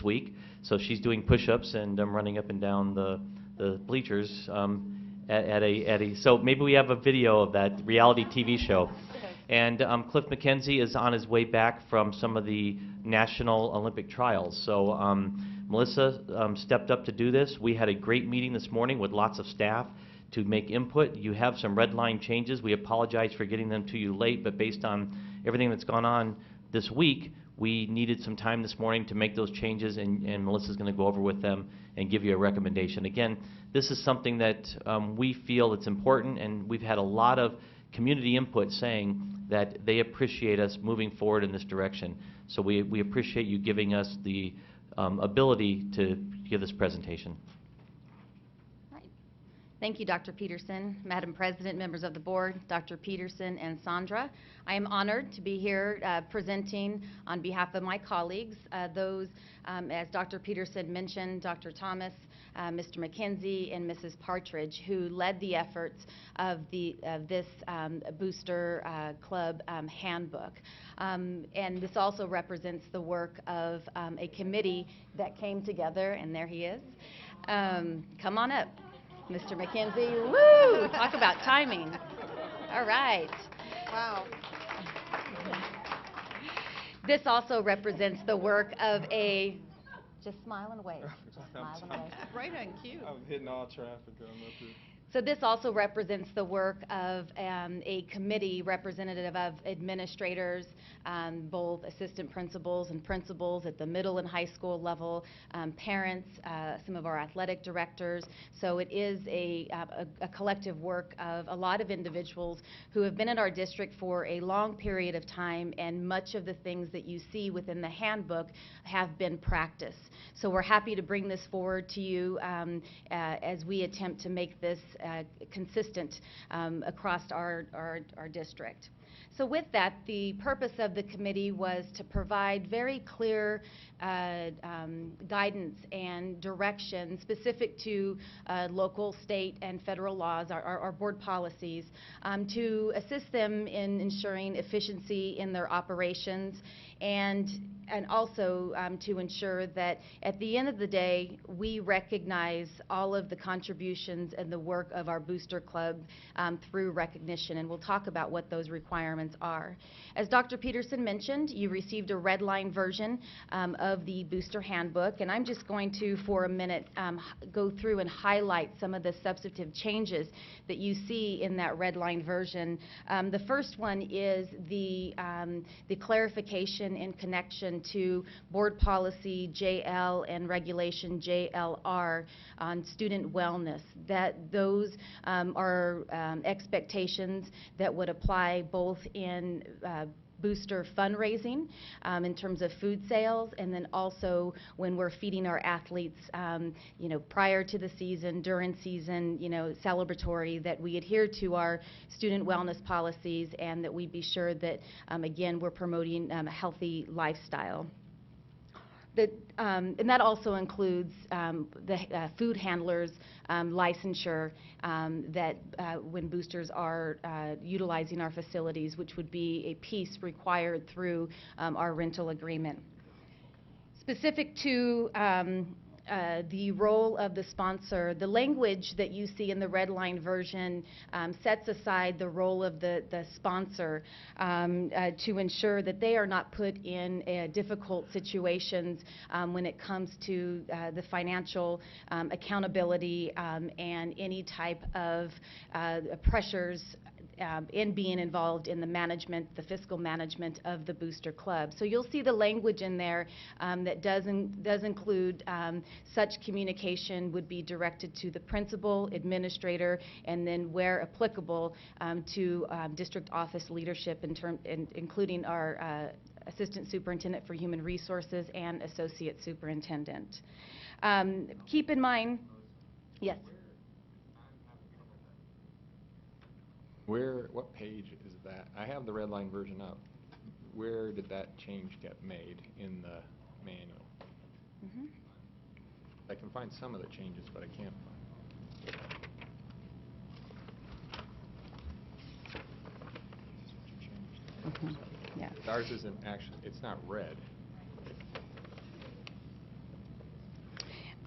week. So she's doing push-ups and running up and down the bleachers so maybe we have a video of that reality TV show. And Cliff McKenzie is on his way back from some of the National Olympic trials. So Melissa stepped up to do this. We had a great meeting this morning with lots of staff to make input. You have some red line changes. We apologize for getting them to you late, but based on everything that's gone on this week, we needed some time this morning to make those changes, and Melissa's going to go over with them and give you a recommendation. Again, this is something that we feel it's important, and we've had a lot of community input saying that they appreciate us moving forward in this direction. So we appreciate you giving us the ability to give this presentation. Thank you, Dr. Peterson, Madam President, members of the board, Dr. Peterson and Sandra. I am honored to be here presenting on behalf of my colleagues, those, as Dr. Peterson mentioned, Dr. Thomas, Mr. McKenzie, and Mrs. Partridge, who led the efforts of this Booster Club handbook. And this also represents the work of a committee that came together, and there he is. Come on up, Mr. McKenzie. Woo! Talk about timing. All right. Wow. This also represents the work of just smile and wave. Just smile and wave. Right on cue. I'm hitting all traffic on up here. So this also represents the work of a committee representative of administrators, both assistant principals and principals at the middle and high school level, parents, some of our athletic directors. So it is a collective work of a lot of individuals who have been in our district for a long period of time, and much of the things that you see within the handbook have been practiced. So we're happy to bring this forward to you as we attempt to make this consistent across our district. So with that, the purpose of the committee was to provide very clear guidance and direction specific to local, state, and federal laws, our board policies, to assist them in ensuring efficiency in their operations, and also to ensure that at the end of the day, we recognize all of the contributions and the work of our Booster Club through recognition, and we'll talk about what those requirements are. As Dr. Peterson mentioned, you received a red line version of the Booster Handbook, and I'm just going to, for a minute, go through and highlight some of the substantive changes that you see in that red line version. The first one is the clarification in connection to board policy JL and regulation JLR on student wellness, that those are expectations that would apply both in booster fundraising in terms of food sales, and then also when we're feeding our athletes, prior to the season, during season, celebratory, that we adhere to our student wellness policies, and that we be sure that, again, we're promoting a healthy lifestyle. And that also includes the food handlers' licensure that when boosters are utilizing our facilities, which would be a piece required through our rental agreement. Specific to the role of the sponsor, the language that you see in the red line version sets aside the role of the sponsor to ensure that they are not put in difficult situations when it comes to the financial accountability and any type of pressures in being involved in the management, the fiscal management of the booster club. So you'll see the language in there that does include such communication would be directed to the principal, administrator, and then where applicable to district office leadership including our Assistant Superintendent for Human Resources and Associate Superintendent. Keep in mind, yes. What page is that? I have the red line version up. Where did that change get made in the manual? Mm-hmm. I can find some of the changes, but I can't find. Mm-hmm. Yeah. Ours isn't actually, it's not red.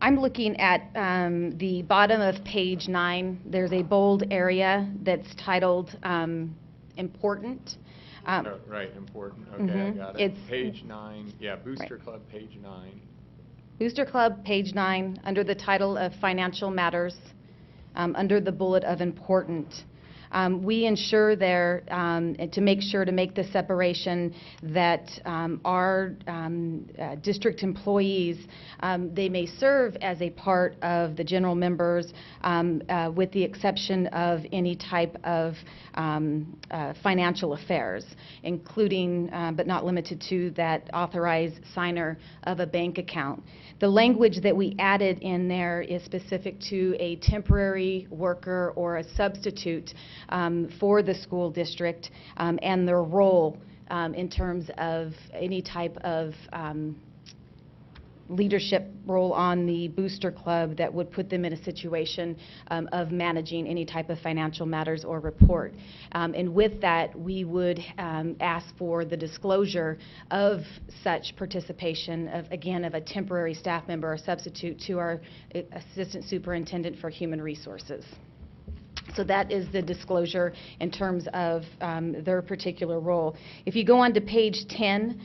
I'm looking at the bottom of page 9. There's a bold area that's titled Important. Oh, right, important. Okay, I got it. It's Page 9, yeah, Booster Right. Club, page 9. Booster Club, page 9, under the title of Financial Matters, under the bullet of Important. We ensure there to make the separation that our district employees, they may serve as a part of the general members with the exception of any type of financial affairs, including but not limited to that authorized signer of a bank account. The language that we added in there is specific to a temporary worker or a substitute for the school district and their role in terms of any type of leadership role on the booster club that would put them in a situation of managing any type of financial matters or report. And with that, we would ask for the disclosure of such participation of, again, of a temporary staff member or substitute to our Assistant Superintendent for Human Resources. So that is the disclosure in terms of their particular role. If you go on to page 10,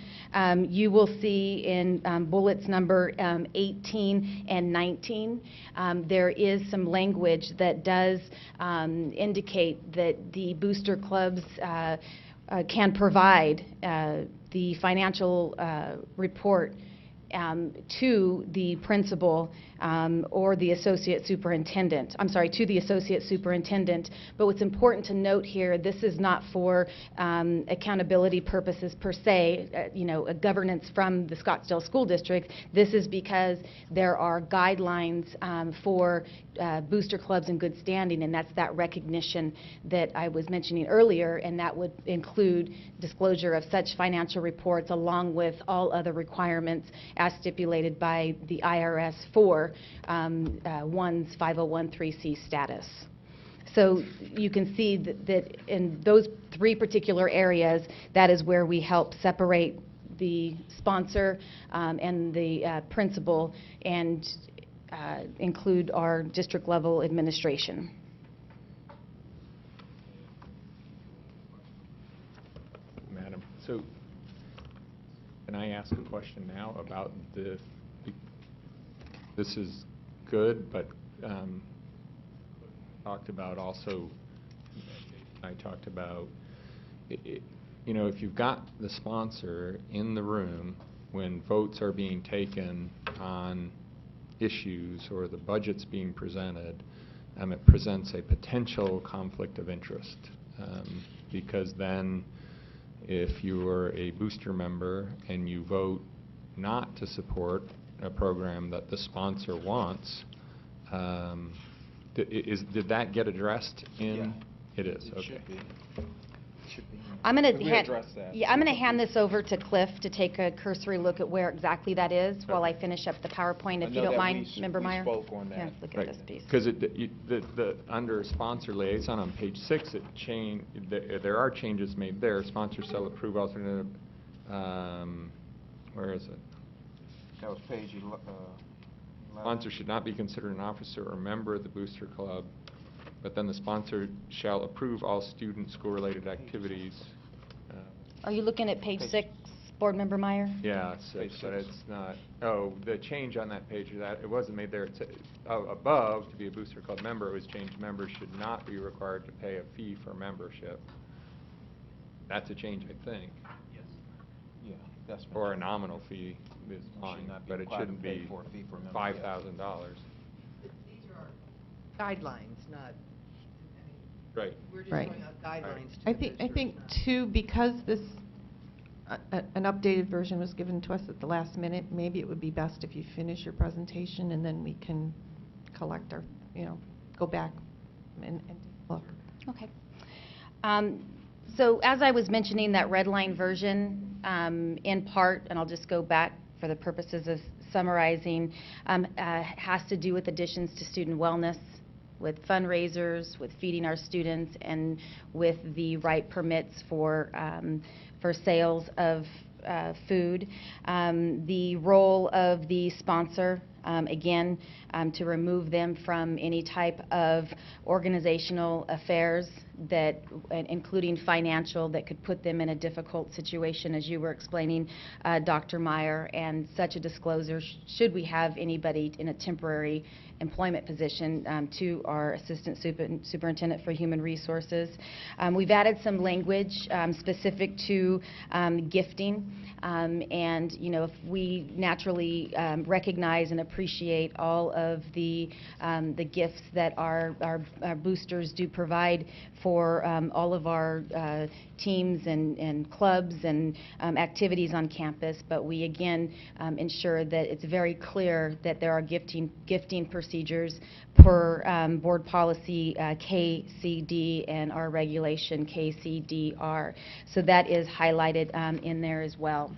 you will see in bullets number 18 and 19, there is some language that does indicate that the booster clubs can provide the financial report to the principal or the associate superintendent. I'm sorry, to the associate superintendent. But what's important to note here, this is not for accountability purposes per se, a governance from the Scottsdale School District. This is because there are guidelines for booster clubs in good standing, and that's that recognition that I was mentioning earlier, and that would include disclosure of such financial reports along with all other requirements as stipulated by the IRS for one's 501(c)(3) status. So you can see that in those 3 particular areas, that is where we help separate the sponsor and the principal and include our district level administration. Madam, so can I ask a question now about this is good, but talked about also, I talked about, if you've got the sponsor in the room when votes are being taken on issues or the budget's being presented, it presents a potential conflict of interest. Because then if you are a booster member and you vote not to support a program that the sponsor wants, did that get addressed in? Yeah. It is, It okay. should be. I'm going We to address that. Yeah, I'm going to hand this over to Cliff to take a cursory look at where exactly that is while I Okay. finish up the PowerPoint, I if know you don't that mind, we Member Meyer. spoke on that. Yeah, look at this piece. Because under sponsor liaison on page 6, there are changes made there. Sponsors shall approve alternative, where is it? That was page 11. Sponsor should not be considered an officer or member of the Booster Club, but then the sponsor shall approve all student school-related activities. Are you looking at page 6, Board Member Meyer? Yeah, Page but 6. it's not, oh, the change on that page, that it wasn't made there. It said, above, to be a Booster Club member, it was changed, members should not be required to pay a fee for membership. That's a change, I think. Yeah, that's been Or a changed. nominal fee is Should fine, not be but it required to shouldn't pay be for a fee for a member, yeah. $5,000. These are our guidelines, not, Right. we're just Right. throwing out guidelines to I the think, boosters, not- too, because this, an updated version was given to us at the last minute, maybe it would be best if you finish your presentation and then we can collect our, go back and look. Okay. So as I was mentioning, that red line version, in part, and I'll just go back for the purposes of summarizing, has to do with additions to student wellness, with fundraisers, with feeding our students, and with the right permits for sales of food. The role of the sponsor, again, to remove them from any type of organizational affairs that, including financial, that could put them in a difficult situation, as you were explaining, Dr. Meyer, and such a disclosure, should we have anybody in a temporary employment position, to our Assistant Superintendent for Human Resources. We've added some language specific to gifting, and if we naturally recognize and appreciate all of the gifts that our boosters do provide for all of our teams and clubs and activities on campus, but we again ensure that it's very clear that there are gifting procedures per board policy KCD and our regulation KCDR. So that is highlighted in there as well.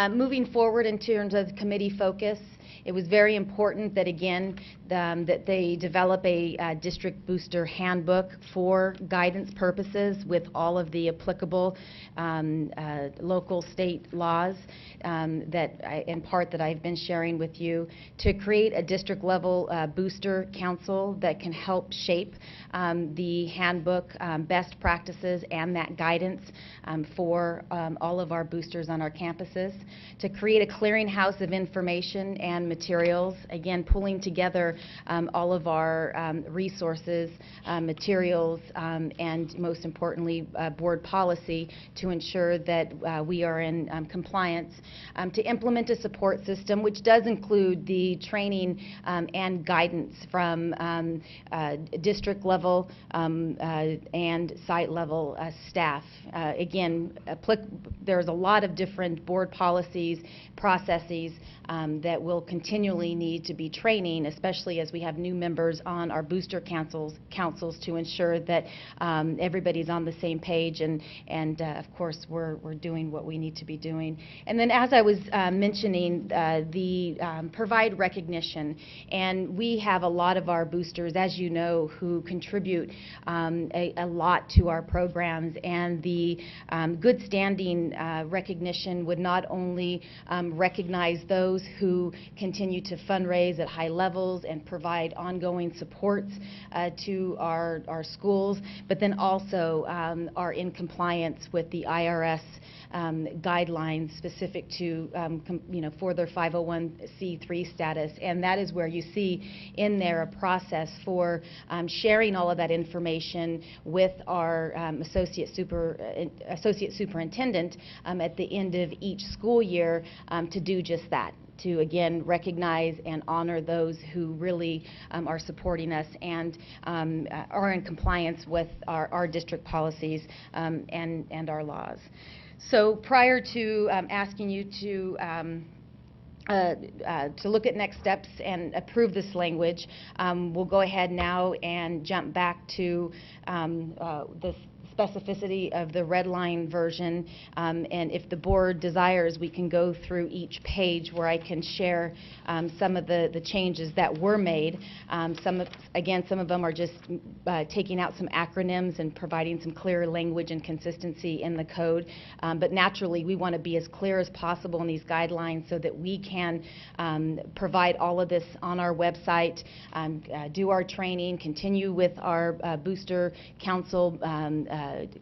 Moving forward in terms of committee focus, it was very important that, again, that they develop a district booster handbook for guidance purposes with all of the applicable local, state laws in part that I've been sharing with you, to create a district-level booster council that can help shape the handbook best practices and that guidance for all of our boosters on our campuses, to create a clearinghouse of information and materials, again, pulling together all of our resources, materials, and most importantly, board policy to ensure that we are in compliance, to implement a support system, which does include the training and guidance from district level and site level staff. Again, there's a lot of different board policies, processes that will continually need to be training, especially as we have new members on our booster councils to ensure that everybody's on the same page, and of course we're doing what we need to be doing. And then, as I was mentioning, the provide recognition, and we have a lot of our boosters, as you know, who contribute a lot to our programs, and the good standing recognition would not only recognize those who continue to fundraise at high levels and provide ongoing supports to our schools, but then also are in compliance with the IRS guidelines specific to, for their 501c3 status. And that is where you see in there a process for sharing all of that information with our associate superintendent at the end of each school year to do just that, to again recognize and honor those who really are supporting us and are in compliance with our district policies and our laws. So prior to asking you to look at next steps and approve this language, we'll go ahead now and jump back to the specificity of the red line version, and if the board desires, we can go through each page where I can share some of the changes that were made. Some of them are just taking out some acronyms and providing some clearer language and consistency in the code. But naturally, we want to be as clear as possible in these guidelines so that we can provide all of this on our website, do our training, continue with our Booster Council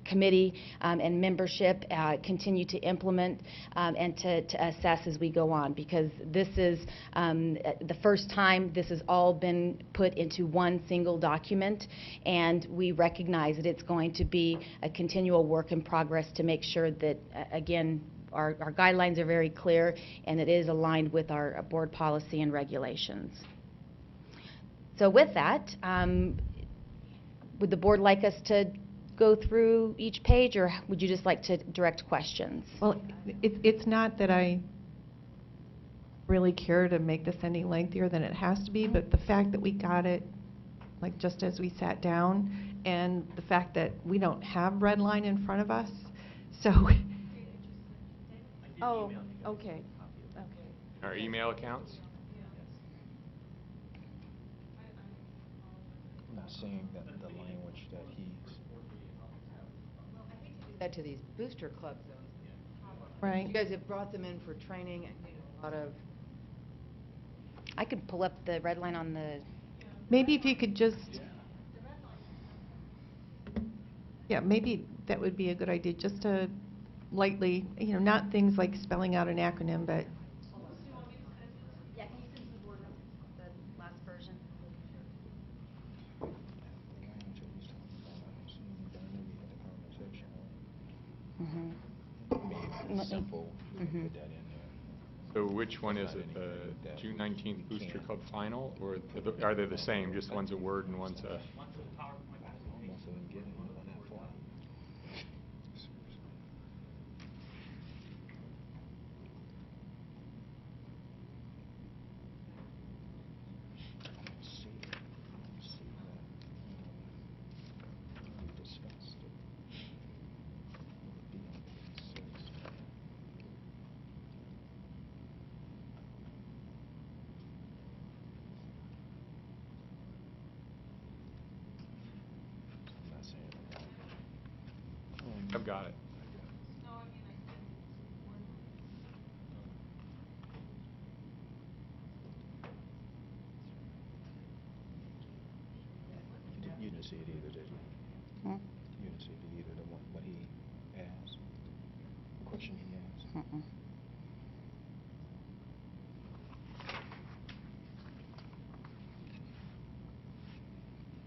committee and membership, continue to implement and to assess as we go on, because this is the first time this has all been put into one single document, and we recognize that it's going to be a continual work in progress to make sure that, again, our guidelines are very clear and it is aligned with our board policy and regulations. So with that, would the board like us to go through each page, or would you just like to direct questions? Well, it's not that I really care to make this any lengthier than it has to be, but the fact that we got it, like, just as we sat down, and the fact that we don't have red line in front of us, so. Oh, okay, okay. Our email accounts? I'm not seeing the language that he's. That to these booster clubs, though. Right. You guys have brought them in for training and a lot of. I could pull up the red line on the. Maybe if you could just. Yeah, maybe that would be a good idea, just to lightly, not things like spelling out an acronym, but. Yeah, can you send the board the last version? The language that he's talking about, I don't see any, but I know we had a conversation on. I mean, if it's simple, we can put that in there. So which one is Not it, the anything like that. June 19th We Booster can't. Club final, or are they the same, just one's a word and one's a? Most of them get it, on that far. I don't see it. I don't see that. We discussed it. It would be on page 6. I'm not saying it wrong. I've got it. You didn't see it either, did you? Hmm? You didn't see it either, the one, what he asked, the question he asked? Mm-mm.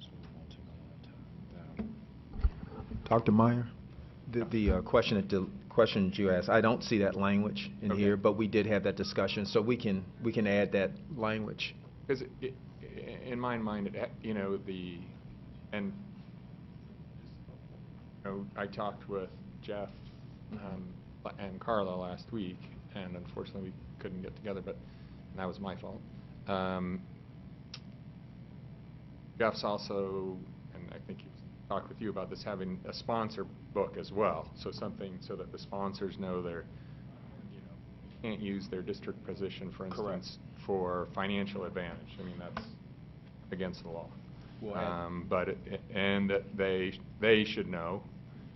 So we won't take a long time. Dr. Meyer, the questions you asked, I don't see that language in Okay. here, but we did have that discussion, so we can add that language. Because in my mind, I talked with Jeff and Carla last week, and unfortunately we couldn't get together, but that was my fault. Jeff's also, and I think he's talked with you about this, having a sponsor book as well, so something so that the sponsors know they're, can't use their district position, for instance, Correct. for financial advantage. I mean, that's against the law. We'll add- And that they should know,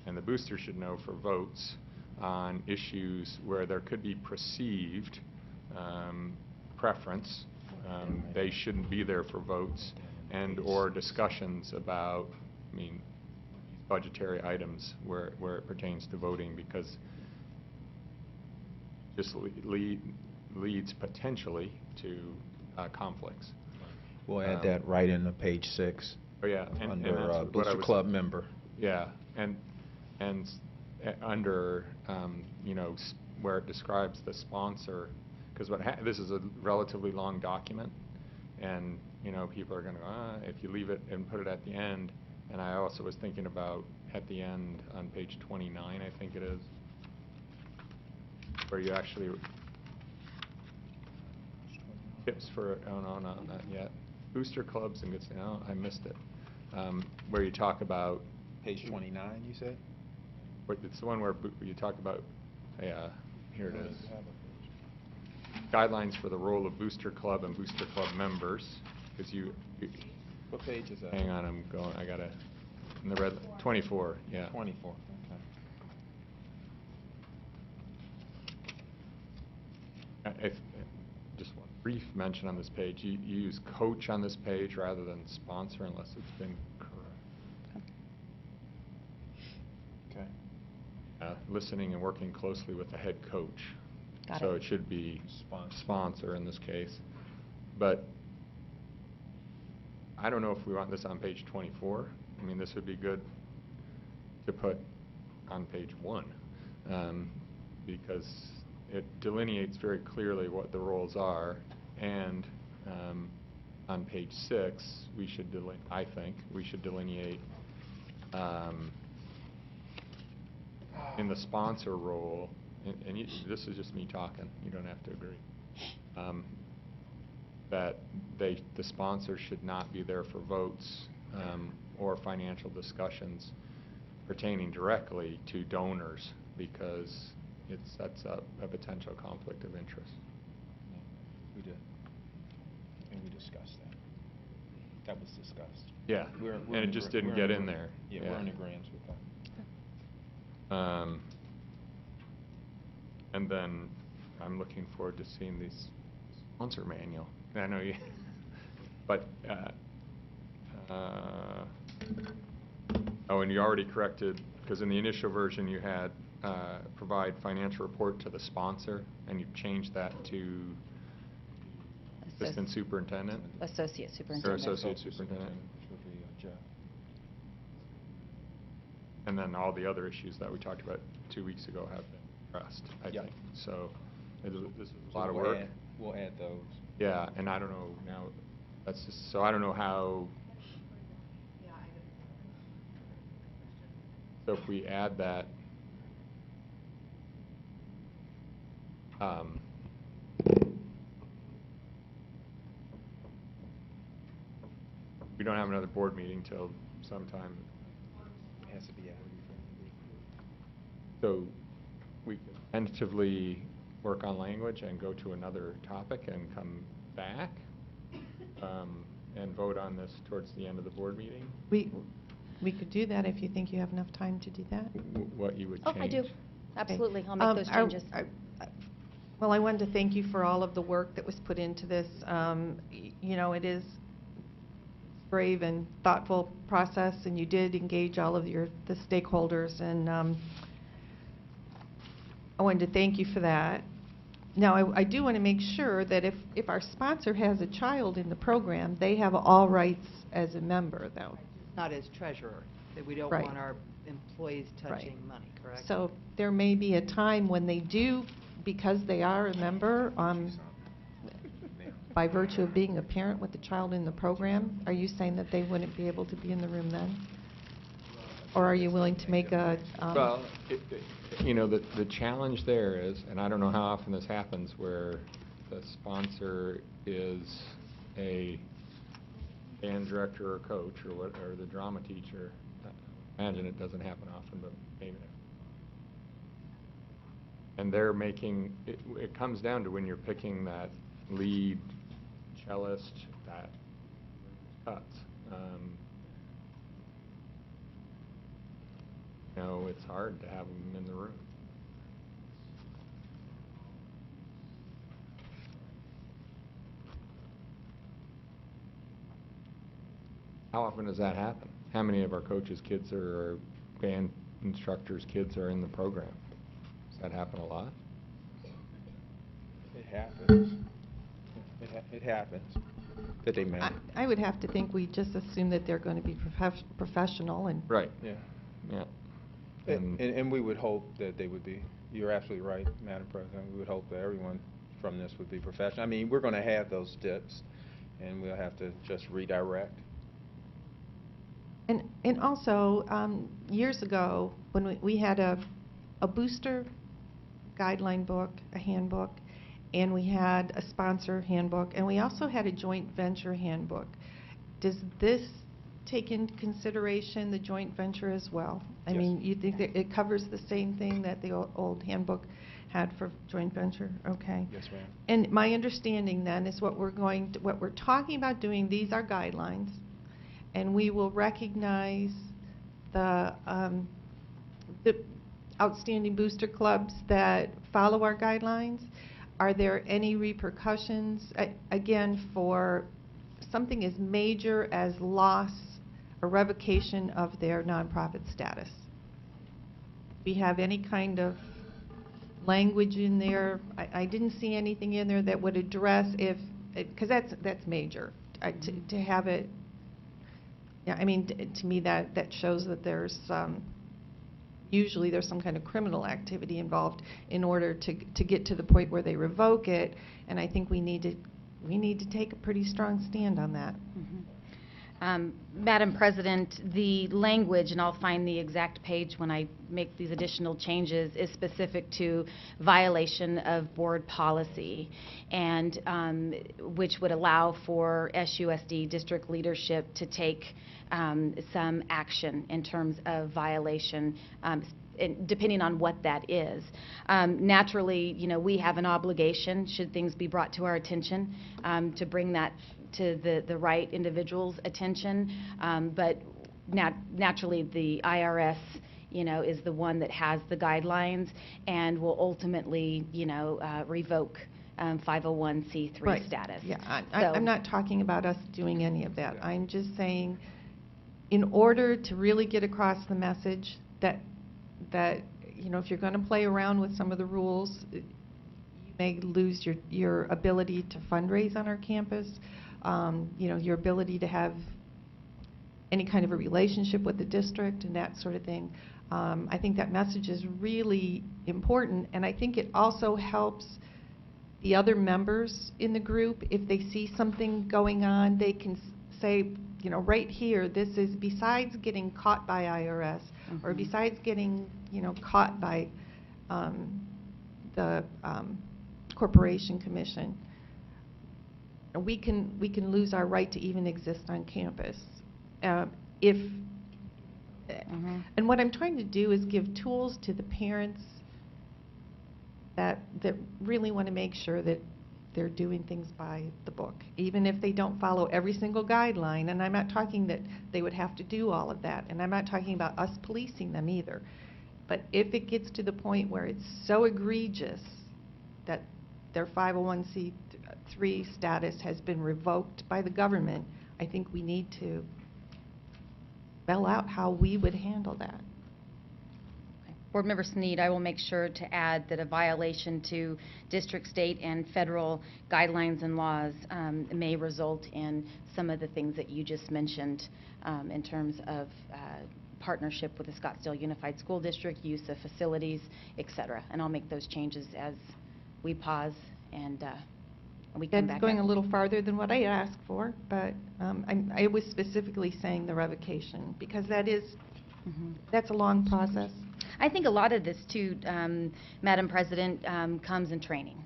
and the booster should know, for votes on issues where there could be perceived preference. They shouldn't be there for votes and/or discussions about, budgetary items where it pertains to voting, because just leads potentially to conflicts. We'll add that right into page 6. Oh, yeah. And Under that's what I Booster was- Club member. Yeah, and under, where it describes the sponsor, because this is a relatively long document, and, people are going to, if you leave it and put it at the end, and I also was thinking about at the end on page 29, I think it is, where you actually, tips for, oh, no, not yet, booster clubs and gets, no, I missed it, where you talk about Page 29, you said? But it's the one where you talk about, here it Where is. does it have a page? Guidelines for the role of Booster Club and Booster Club members, because What page is that? hang on, I gotta, in the red, 24, yeah. 24, okay. If, just one brief mention on this page, you use coach on this page rather than sponsor unless it's been correct. Okay. Listening and working closely with the head coach. Got So it. it should be Sponsor. sponsor in this case. But I don't know if we want this on page 24. I mean, this would be good to put on page 1 because it delineates very clearly what the roles are, and on page 6 we should I think we should delineate in the sponsor role, and this is just me talking, you don't have to agree, that the sponsor should not be there for votes or financial discussions pertaining directly to donors, because it sets up a potential conflict of interest. Yeah, we did. And we discussed that. That was discussed. Yeah, We're and in it just agree- didn't we're get in in agree- there. Yeah, we're in agreement with that. And then I'm looking forward to seeing this sponsor manual. I know you, but, oh, and you already corrected, because in the initial version you had provide financial report to the sponsor, and you've changed that to assistant superintendent? Associate Or superintendent. associate superintendent. Which would be Jeff. And then all the other issues that we talked about 2 weeks ago have been addressed, I Yep. think. So this is a So lot of we'll work. We'll add those. Yeah, and I don't know now, that's just, so I don't know how. So if we add that, we don't have another board meeting till sometime. It has to be added. So we can tentatively work on language and go to another topic and come back and vote on this towards the end of the board meeting? We could do that if you think you have enough time to do that. What you would Oh, change? I do. Absolutely. I'll make those I- changes. Well, I wanted to thank you for all of the work that was put into this. You know, it is brave and thoughtful process, and you did engage all of the stakeholders, and I wanted to thank you for that. Now, I do want to make sure that if our sponsor has a child in the program, they have all rights as a member, though. Not as treasurer, that we don't Right. want our employees touching Right. money, correct? So there may be a time when they do, because they are a member, by virtue of being a parent with a child in the program, are you saying that they wouldn't be able to be in the room then? Or are you willing to make a? Well, you know, the challenge there is, and I don't know how often this happens, where the sponsor is a band director or coach or the drama teacher. I imagine it doesn't happen often, but maybe. And they're making, it comes down to when you're picking that lead cellist, that cuts. You know, it's hard to have them in the room. How often does that happen? How many of our coaches' kids or band instructors' kids are in the program? Does that happen a lot? It happens. It happens that they may. I would have to think we just assume that they're going to be professional and. Right. Yeah. Yeah. And we would hope that they would be. You're absolutely right, Madam President. We would hope that everyone from this would be professional. I mean, we're going to have those dips, and we'll have to just redirect. And also, years ago, when we had a booster guideline book, a handbook, and we had a sponsor handbook, and we also had a joint venture handbook. Does this take into consideration the joint venture as well? I Yes. mean, you think that it covers the same thing that the old handbook had for joint venture? Okay. Yes, ma'am. And my understanding then is what we're talking about doing, these are guidelines, and we will recognize the outstanding booster clubs that follow our guidelines. Are there any repercussions, again, for something as major as loss or revocation of their nonprofit status? Do we have any kind of language in there? I didn't see anything in there that would address if, because that's major, to have it. Yeah, I mean, to me, that shows that there's usually there's some kind of criminal activity involved in order to get to the point where they revoke it, and I think we need to take a pretty strong stand on that. Madam President, the language, and I'll find the exact page when I make these additional changes, is specific to violation of board policy, and which would allow for SUSD district leadership to take some action in terms of violation, depending on what that is. Naturally, you know, we have an obligation, should things be brought to our attention, to bring that to the right individual's attention, but naturally the IRS, you know, is the one that has the guidelines and will ultimately, you know, revoke 501c3 status. Yeah, So- I'm not talking about us doing any of that. I'm just saying, in order to really get across the message that you know, if you're going to play around with some of the rules, you may lose your ability to fundraise on our campus, you know, your ability to have any kind of a relationship with the district and that sort of thing. I think that message is really important, and I think it also helps the other members in the group. If they see something going on, they can say, you know, right here, this is, besides getting caught by IRS, or besides getting, you know, caught by the Corporation Commission, we can lose our right to even exist on campus. If and what I'm trying to do is give tools to the parents that really want to make sure that they're doing things by the book, even if they don't follow every single guideline. And I'm not talking that they would have to do all of that, and I'm not talking about us policing them either. But if it gets to the point where it's so egregious that their 501c3 status has been revoked by the government, I think we need to spell out how we would handle that. Board Member Sneed, I will make sure to add that a violation to district, state, and federal guidelines and laws may result in some of the things that you just mentioned in terms of partnership with the Scottsdale Unified School District, use of facilities, et cetera. And I'll make those changes as we pause and we come back. That's going up. a little farther than what I asked for, but I was specifically saying the revocation, because that is, that's a long process. I think a lot of this, too, Madam President, comes in training.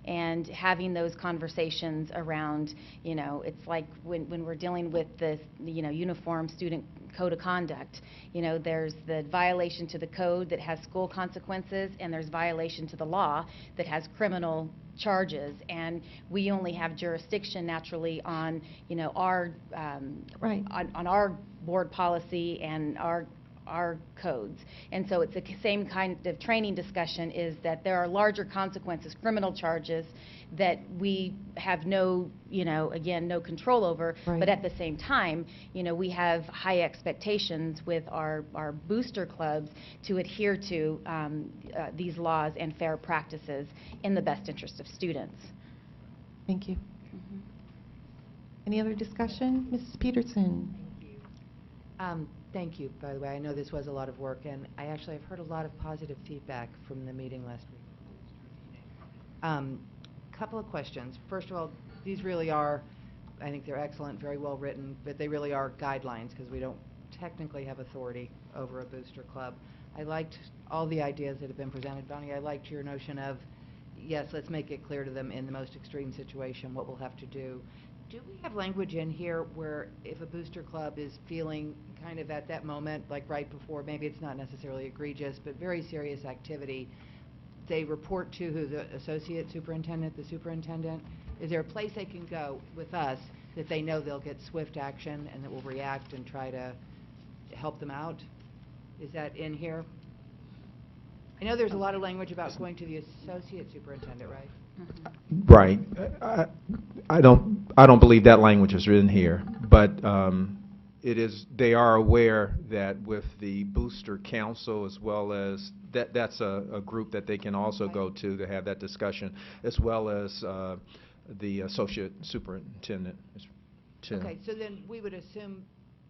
And having those conversations around, you know, it's like when we're dealing with the, you know, uniform student code of conduct, you know, there's the violation to the code that has school consequences, and there's violation to the law that has criminal charges, and we only have jurisdiction naturally on, you know, our on our board policy and our codes. And so it's the same kind of training discussion, is that there are larger consequences, criminal charges, that we have no, you know, again, no control over. But at the same time, you know, we have high expectations with our booster clubs to adhere to these laws and fair practices in the best interest of students. Thank you. Any other discussion? Mrs. Peterson? Thank you, by the way. I know this was a lot of work, and I actually have heard a lot of positive feedback from the meeting last week. Couple of questions. First of all, these really are, I think they're excellent, very well written, but they really are guidelines, because we don't technically have authority over a booster club. I liked all the ideas that have been presented. Bonnie, I liked your notion of, yes, let's make it clear to them in the most extreme situation what we'll have to do. Do we have language in here where if a booster club is feeling kind of at that moment, like right before, maybe it's not necessarily egregious, but very serious activity, they report to who, the associate superintendent, the superintendent? Is there a place they can go with us that they know they'll get swift action and that we'll react and try to help them out? Is that in here? I know there's a lot of language about going to the associate superintendent, right? Right. I don't believe that language is written here, but it is, they are aware that with the booster council as well as, that's a group that they can also go to have that discussion, as well as the associate superintendent. Okay, so then we would assume,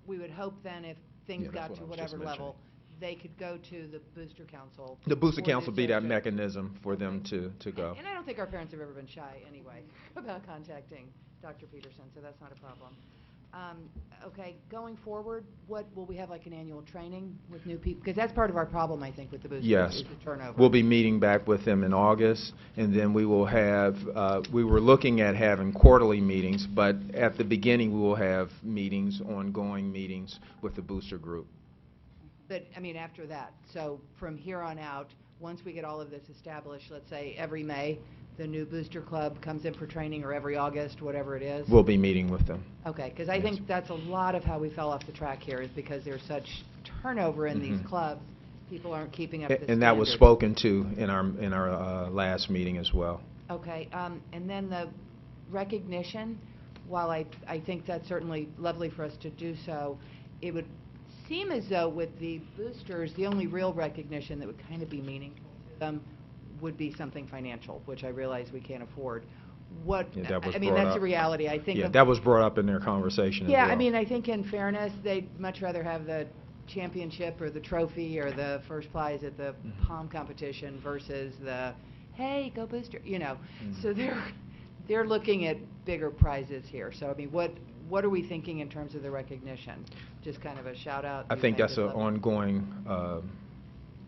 we would hope then if things Yeah, that's got what to I was whatever just level, they could go to the booster council. The booster or the council be that associate. mechanism for them to go. And I don't think our parents have ever been shy anyway about contacting Dr. Peterson, so that's not a problem. Okay, going forward, what, will we have like an annual training with new people? Because that's part of our problem, I think, with the boosters, Yes. is the turnover. We'll be meeting back with them in August, and then we will have, we were looking at having quarterly meetings, but at the beginning, we will have meetings, ongoing meetings with the booster group. But, I mean, after that, so from here on out, once we get all of this established, let's say every May, the new booster club comes in for training, or every August, whatever it is? We'll be meeting with them. Okay, because I Yes. think that's a lot of how we fell off the track here, is because there's such turnover in these Mhm. clubs, people aren't keeping up the standards. And that was spoken to in our last meeting as well. Okay, and then the recognition, while I think that's certainly lovely for us to do so, it would seem as though with the boosters, the only real recognition that would kind of be meaningful to them would be something financial, which I realize we can't afford. What, Yeah, that was I mean, brought that's the up. reality, I think. Yeah, of- that was brought up in their conversation as well. Yeah, I mean, I think in fairness, they'd much rather have the championship or the trophy or the first prize at the pom competition versus the, hey, go booster, you know. So they're looking at bigger prizes here. So, I mean, what are we thinking in terms of the recognition? Just kind of a shout out? I do you think that's is an level?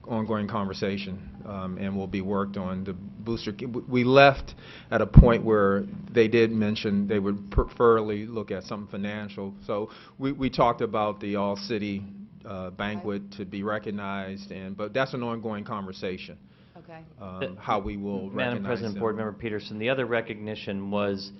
ongoing conversation, and will be worked on. The booster, we left at a point where they did mention they would preferably look at something financial. So we talked about the all-city banquet to be recognized, but that's an ongoing conversation. Okay. How we will recognize Madam President, them. Board Member Peterson, the other recognition was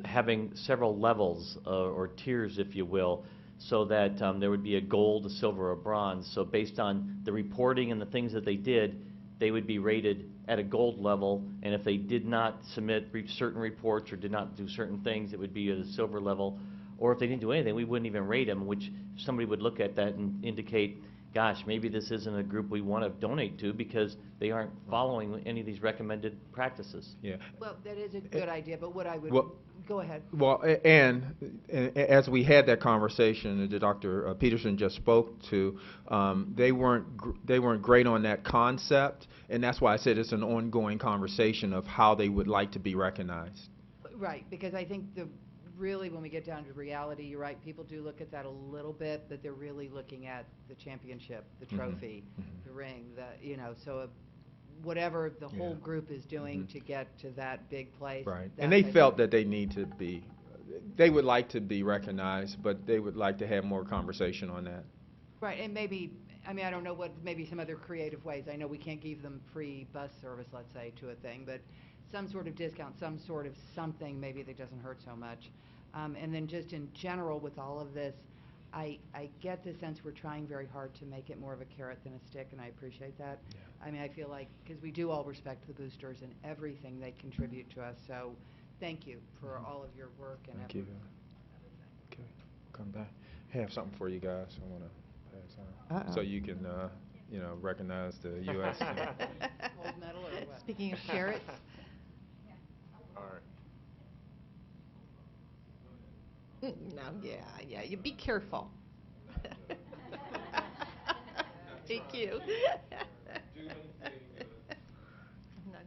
having several levels or tiers, if you will, so that there would be a gold, a silver, a bronze. So based on the reporting and the things that they did, they would be rated at a gold level, and if they did not submit certain reports or did not do certain things, it would be at a silver level. Or if they didn't do anything, we wouldn't even rate them, which somebody would look at that and indicate, gosh, maybe this isn't a group we want to donate to because they aren't following any of these recommended practices. Yeah. Well, that is a good idea, but what I would, Well- go ahead. Well, and as we had that conversation that Dr. Peterson just spoke to, they weren't great on that concept, and that's why I said it's an ongoing conversation of how they would like to be recognized. Right, because I think really, when we get down to reality, you're right, people do look at that a little bit, but they're really looking at the championship, the trophy, the ring, you know, so whatever the whole Yeah. group is doing to get to that big place. Right. that And they I felt think- that they need to be, they would like to be recognized, but they would like to have more conversation on that. Right, and maybe, I mean, I don't know what, maybe some other creative ways. I know we can't give them free bus service, let's say, to a thing, but some sort of discount, some sort of something maybe that doesn't hurt so much. And then just in general with all of this, I get the sense we're trying very hard to make it more of a carrot than a stick, and I appreciate that. Yeah. I mean, I feel like, because we do all respect the boosters and everything they contribute to us, so thank you for all of your work and effort. Thank you. Okay, come back. I have something for you guys I want to pass on. So you can, recognize the U.S. Gold medal or what? Speaking of carrots, All right. no, yeah, you be careful. Thank you. I'm not-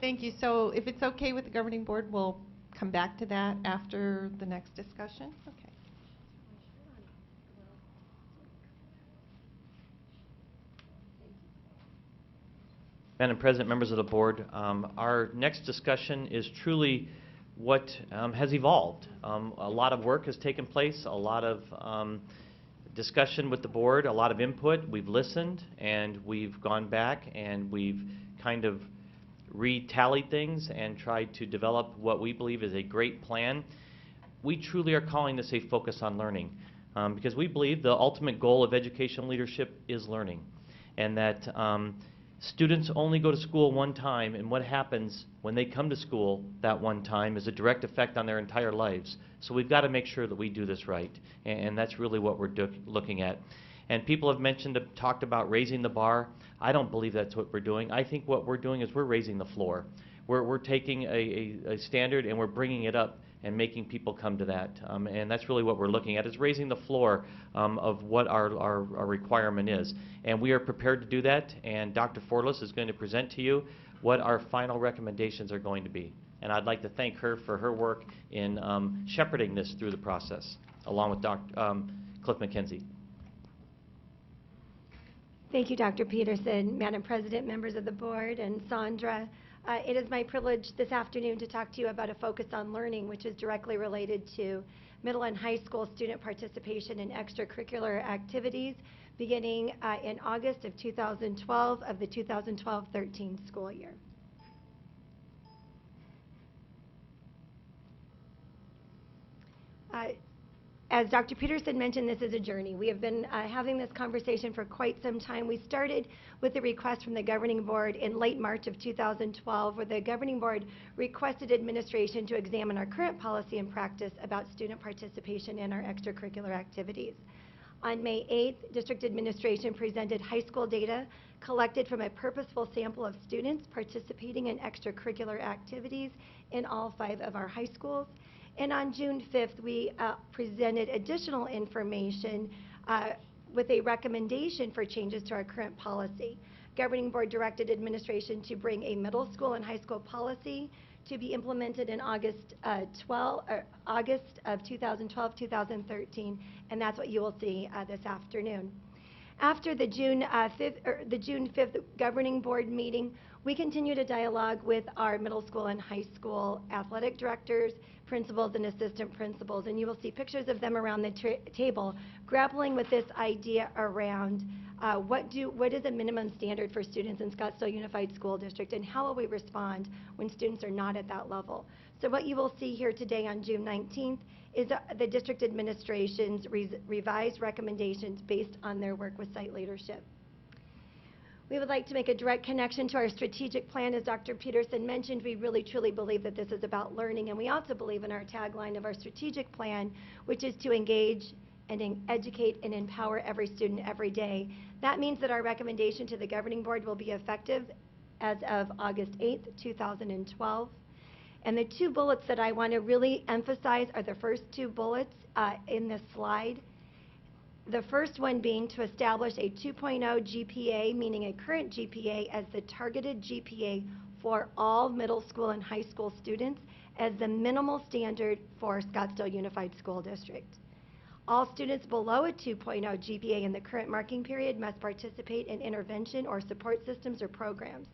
Thank you. So if it's okay with the governing board, we'll come back to that after the next discussion. Okay. Madam President, members of the board, our next discussion is truly what has evolved. A lot of work has taken place, a lot of discussion with the board, a lot of input. We've listened and we've gone back and we've kind of re-tallied things and tried to develop what we believe is a great plan. We truly are calling this a focus on learning because we believe the ultimate goal of educational leadership is learning, and that students only go to school one time, and what happens when they come to school that one time is a direct effect on their entire lives. So we've got to make sure that we do this right, and that's really what we're looking at. And people have talked about raising the bar. I don't believe that's what we're doing. I think what we're doing is we're raising the floor. We're taking a standard and we're bringing it up and making people come to that. And that's really what we're looking at, is raising the floor of what our requirement is. And we are prepared to do that, and Dr. Forlis is going to present to you what our final recommendations are going to be. And I'd like to thank her for her work in shepherding this through the process, along with Cliff McKenzie. Thank you, Dr. Peterson, Madam President, members of the board, and Sandra. It is my privilege this afternoon to talk to you about a focus on learning, which is directly related to middle and high school student participation in extracurricular activities beginning in August of 2012 of the 2012-13 school year. As Dr. Peterson mentioned, this is a journey. We have been having this conversation for quite some time. We started with a request from the governing board in late March of 2012, where the governing board requested administration to examine our current policy and practice about student participation in our extracurricular activities. On May 8th, district administration presented high school data collected from a purposeful sample of students participating in extracurricular activities in all 5 of our high schools. And on June 5th, we presented additional information with a recommendation for changes to our current policy. Governing board directed administration to bring a middle school and high school policy to be implemented in August of 2012-2013, and that's what you will see this afternoon. After the June 5th governing board meeting, we continue to dialogue with our middle school and high school athletic directors, principals, and assistant principals, and you will see pictures of them around the table grappling with this idea around what is a minimum standard for students in Scottsdale Unified School District, and how will we respond when students are not at that level. So what you will see here today on June 19th is the district administration's revised recommendations based on their work with site leadership. We would like to make a direct connection to our strategic plan. As Dr. Peterson mentioned, we really truly believe that this is about learning, and we also believe in our tagline of our strategic plan, which is to engage and educate and empower every student every day. That means that our recommendation to the governing board will be effective as of August 8th, 2012. And the 2 bullets that I want to really emphasize are the first 2 bullets in this slide. The first one being to establish a 2.0 GPA, meaning a current GPA, as the targeted GPA for all middle school and high school students as the minimal standard for Scottsdale Unified School District. All students below a 2.0 GPA in the current marking period must participate in intervention or support systems or programs.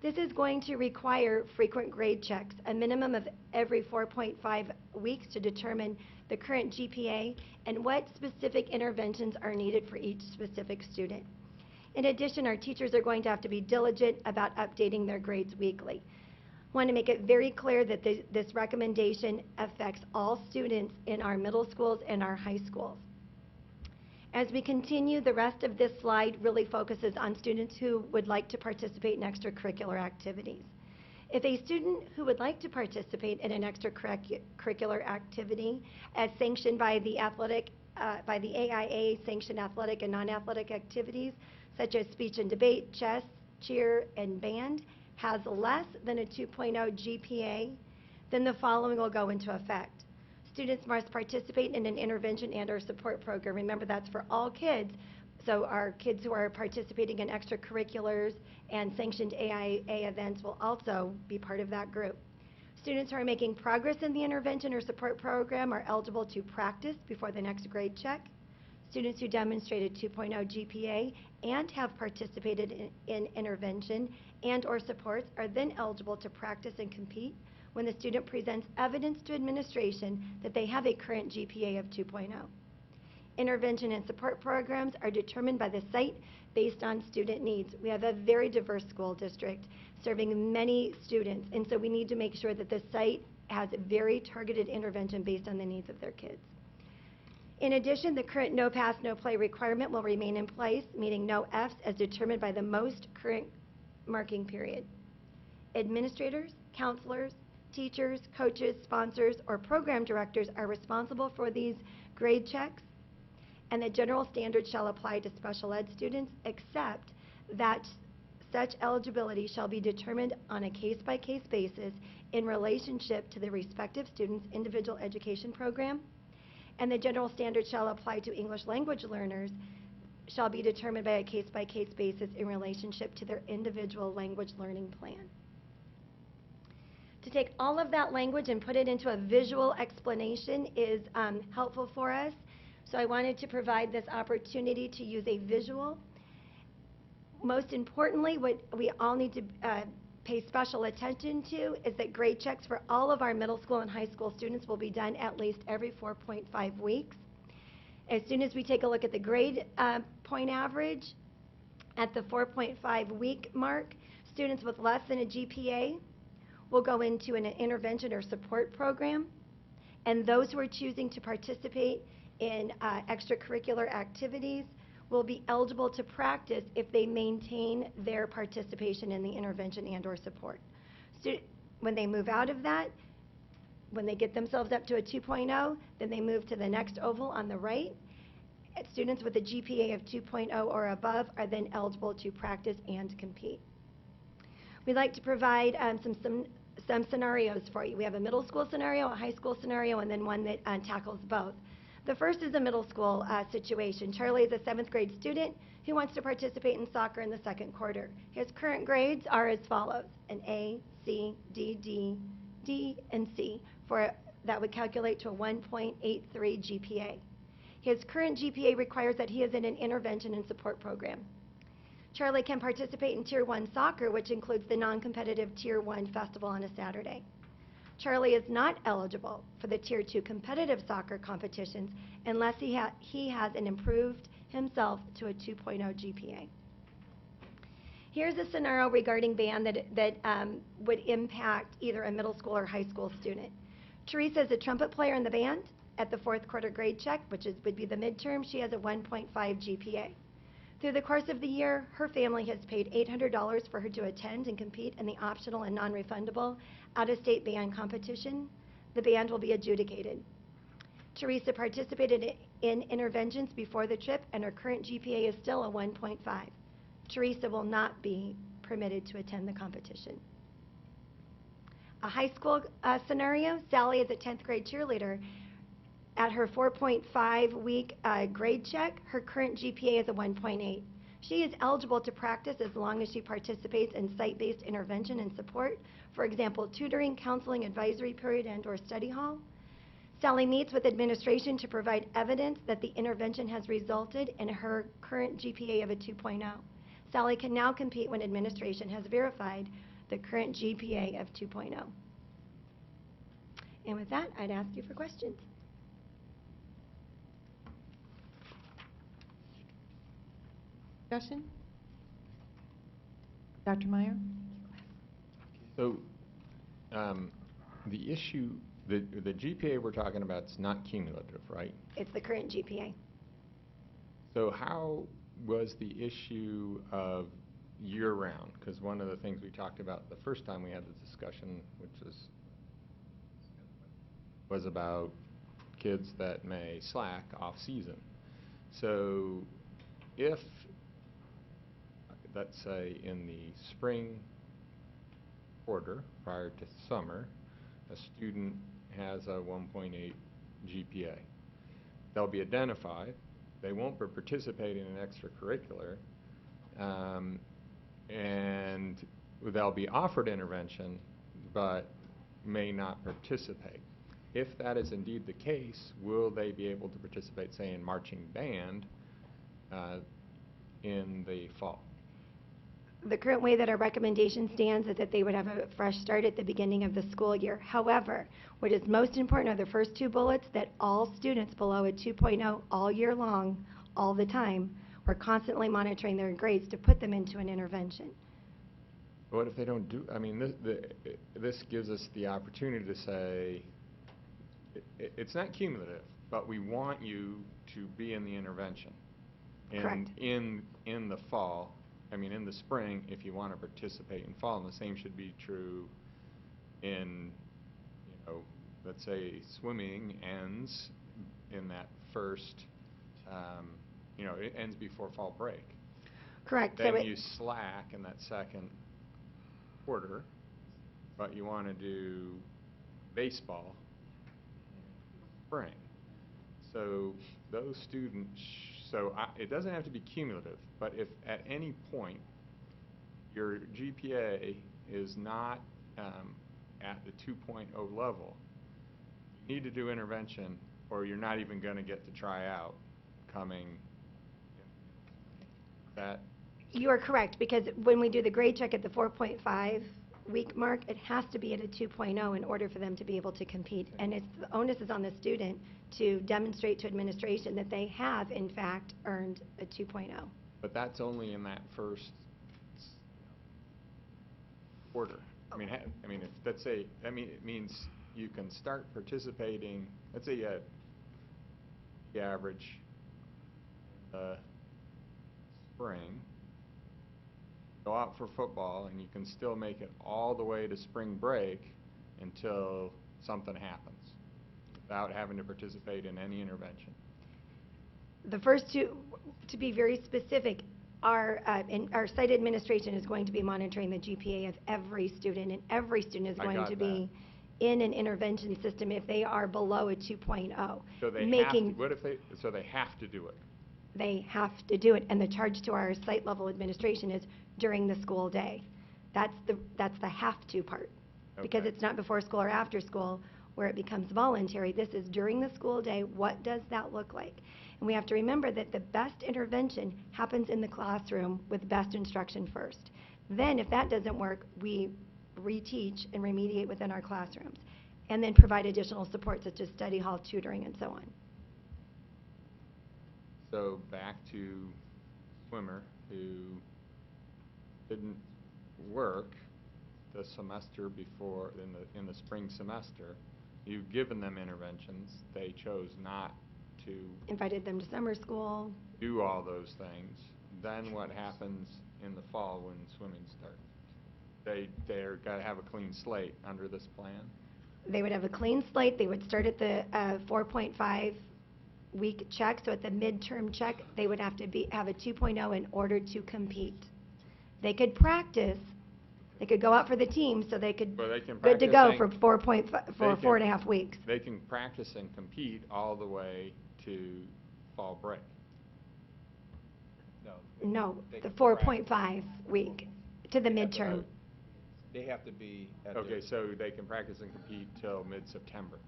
This is going to require frequent grade checks, a minimum of every 4.5 weeks, to determine the current GPA and what specific interventions are needed for each specific student. In addition, our teachers are going to have to be diligent about updating their grades weekly. I want to make it very clear that this recommendation affects all students in our middle schools and our high schools. As we continue, the rest of this slide really focuses on students who would like to participate in extracurricular activities. If a student who would like to participate in an extracurricular activity as sanctioned by the AIA sanctioned athletic and non-athletic activities, such as speech and debate, chess, cheer, and band, has less than a 2.0 GPA, then the following will go into effect. Students must participate in an intervention and or support program. Remember, that's for all kids, So our kids who are participating in extracurriculars and sanctioned AIA events will also be part of that group. Students who are making progress in the intervention or support program are eligible to practice before the next grade check. Students who demonstrated 2.0 GPA and have participated in intervention and or supports are then eligible to practice and compete when the student presents evidence to administration that they have a current GPA of 2.0. Intervention and support programs are determined by the site based on student needs. We have a very diverse school district serving many students, and so we need to make sure that the site has very targeted intervention based on the needs of their kids. In addition, the current no pass, no play requirement will remain in place, meaning no Fs as determined by the most current marking period. Administrators, counselors, teachers, coaches, sponsors, or program directors are responsible for these grade checks, and the general standards shall apply to special ed students, except that such eligibility shall be determined on a case-by-case basis in relationship to the respective student's individual education program, and the general standards shall apply to English language learners shall be determined by a case-by-case basis in relationship to their individual language learning plan. To take all of that language and put it into a visual explanation is helpful for us. So I wanted to provide this opportunity to use a visual. Most importantly, what we all need to pay special attention to is that grade checks for all of our middle school and high school students will be done at least every 4.5 weeks. As soon as we take a look at the grade point average, at the 4.5 week mark, students with less than a GPA will go into an intervention or support program, and those who are choosing to participate in extracurricular activities will be eligible to practice if they maintain their participation in the intervention and or support. When they move out of that, when they get themselves up to a 2.0, then they move to the next oval on the right. Students with a GPA of 2.0 or above are then eligible to practice and compete. We'd like to provide some scenarios for you. We have a middle school scenario, a high school scenario, and then one that tackles both. The first is a middle school situation. Charlie is a 7th grade student who wants to participate in soccer in the second quarter. His current grades are as follows: an A, C, D, and C. That would calculate to a 1.83 GPA. His current GPA requires that he is in an intervention and support program. Charlie can participate in Tier 1 soccer, which includes the non-competitive Tier 1 festival on a Saturday. Charlie is not eligible for the Tier 2 competitive soccer competitions unless he has improved himself to a 2.0 GPA. Here's a scenario regarding band that would impact either a middle school or high school student. Teresa is a trumpet player in the band. At the 4th quarter grade check, which would be the midterm, she has a 1.5 GPA. Through the course of the year, her family has paid $800 for her to attend and compete in the optional and non-refundable out-of-state band competition. The band will be adjudicated. Teresa participated in interventions before the trip, and her current GPA is still a 1.5. Teresa will not be permitted to attend the competition. A high school scenario, Sally is a 10th grade cheerleader. At her 4.5 week grade check, her current GPA is a 1.8. She is eligible to practice as long as she participates in site-based intervention and support, for example, tutoring, counseling, advisory period, and or study hall. Sally meets with administration to provide evidence that the intervention has resulted in her current GPA of a 2.0. Sally can now compete when administration has verified the current GPA of 2.0. And with that, I'd ask you for questions. Discussion? Dr. Meyer? So, the issue, the GPA we're talking about is not cumulative, right? It's the current GPA. So how was the issue of year-round? Because one of the things we talked about the first time we had the discussion, which was about kids that may slack off-season. So if, let's say, in the spring quarter prior to summer, a student has a 1.8 GPA, they'll be identified they won't be participating in extracurricular, and they'll be offered intervention, but may not participate. If that is indeed the case, will they be able to participate, say, in marching band in the fall? The current way that our recommendation stands is that they would have a fresh start at the beginning of the school year. However, what is most important are the first two bullets, that all students below a 2.0 all year long, all the time, we're constantly monitoring their grades to put them into an intervention. What if they don't do, I mean, this gives us the opportunity to say, it's not cumulative, but we want you to be in the intervention. Correct. In the fall, I mean, in the spring, if you want to participate in fall, and the same should be true in, let's say swimming ends in that first, it ends before fall break. Correct. Then you slack in that second quarter, but you want to do baseball in spring. So those students, it doesn't have to be cumulative, but if at any point your GPA is not at the 2.0 level, you need to do intervention, or you're not even going to get to try out coming. That You are correct, because when we do the grade check at the 4.5 week mark, it has to be at a 2.0 in order for them to be able to compete. And the onus is on the student to demonstrate to administration that they have, in fact, earned a 2.0. But that's only in that first quarter. I mean, if let's say, it means you can start participating. Let's say you had the average spring, go out for football, and you can still make it all the way to spring break until something happens without having to participate in any intervention. The first two, to be very specific, our site administration is going to be monitoring the GPA of every student, and every student is going to be in an intervention system if they are below a 2.0. So they have to, so they have to do it? They have to do it, and the charge to our site level administration is during the school day. That's the have to part, because Okay. it's not before school or after school where it becomes voluntary. This is during the school day. What does that look like? And we have to remember that the best intervention happens in the classroom with best instruction first. Then, if that doesn't work, we reteach and remediate within our classrooms, and then provide additional support such as study hall, tutoring, and so on. So back to swimmer who didn't work the semester before, in the spring semester. You've given them interventions. They chose not to Invited them to summer school. do all those things. Then what happens in the fall when swimming starts? They're got to have a clean slate under this plan? They would have a clean slate. They would start at the 4.5 week check. So at the midterm check, they would have to have a 2.0 in order to compete. They could practice. They could go out for the team, so they could Well, they can good to go practice for and- 4.5 weeks. They can practice and compete all the way to fall break. No, They the can 4.5 week to the midterm. They have to be at Okay, so they can practice and compete till mid-September.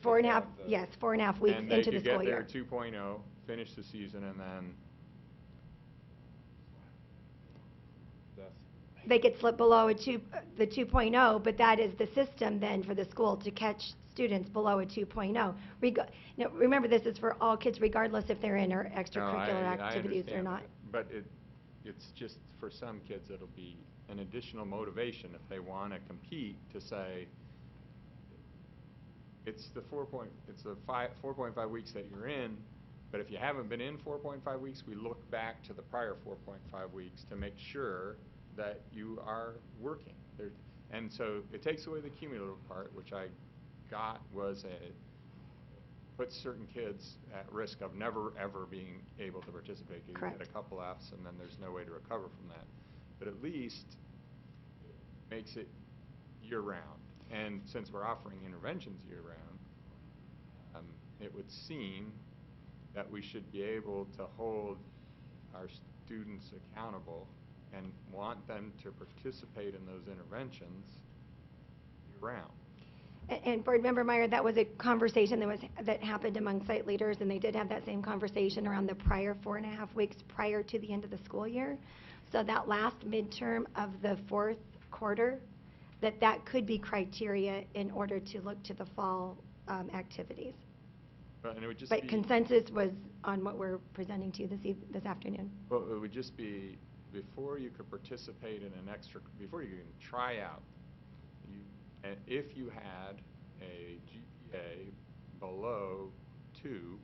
4.5, yes, 4.5 weeks And they into the could school get year. their 2.0, finish the season, and then They could slip below the 2.0, but that is the system then for the school to catch students below a 2.0. Remember, this is for all kids regardless if they're in our extracurricular I activities or understand, not. But it's just, for some kids, it'll be an additional motivation if they want to compete to say, it's the 4.5 weeks that you're in, but if you haven't been in 4.5 weeks, we look back to the prior 4.5 weeks to make sure that you are working. And so it takes away the cumulative part, which I got was puts certain kids at risk of never ever being able to participate. You Correct. get a couple Fs and then there's no way to recover from that. But at least it makes it year-round. And since we're offering interventions year-round, it would seem that we should be able to hold our students accountable and want them to participate in those interventions year-round. And Board Member Meyer, that was a conversation that happened among site leaders, and they did have that same conversation around the prior 4.5 weeks prior to the end of the school year. So that last midterm of the fourth quarter, that could be criteria in order to look to the fall activities. And it would just But be, consensus was on what we're presenting to you this afternoon. well, it would just be before you could participate in an before you can try out, and if you had a GPA below 2,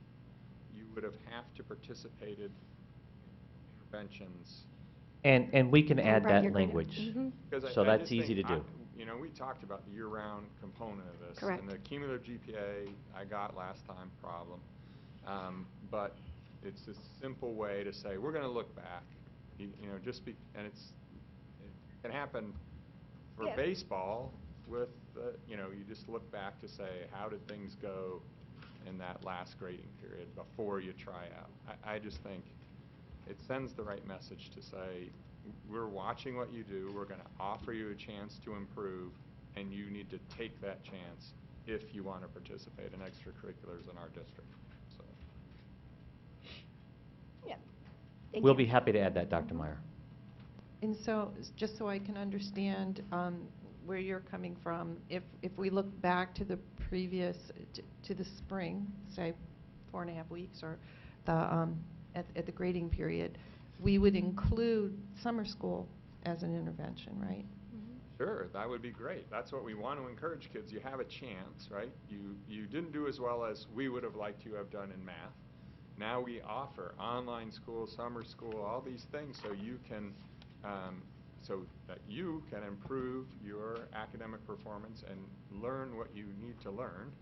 you would have to participated in interventions. And we can add Brought that your grade up. language. Mhm. Because So I that's just easy to think do. you know, we talked about the year-round component of this. Correct. And the cumulative GPA I got last time problem. But it's a simple way to say, we're going to look back. You know, and it can happen for Yeah. baseball with, you know, you just look back to say, how did things go in that last grading period before you try out? I just think it sends the right message to say, we're watching what you do, we're going to offer you a chance to improve, and you need to take that chance if you want to participate in extracurriculars in our district. So. Yeah. Thank We'll you. be happy to add that, Dr. Meyer. And so, just so I can understand where you're coming from, if we look back to the previous, to the spring, say 4.5 weeks, or the at the grading period, we would include summer school as an intervention, right? Sure, that would be great. That's what we want to encourage kids. You have a chance, right? You didn't do as well as we would have liked you to have done in math. Now we offer online school, summer school, all these things so you can, so that you can improve your academic performance and learn what you need to learn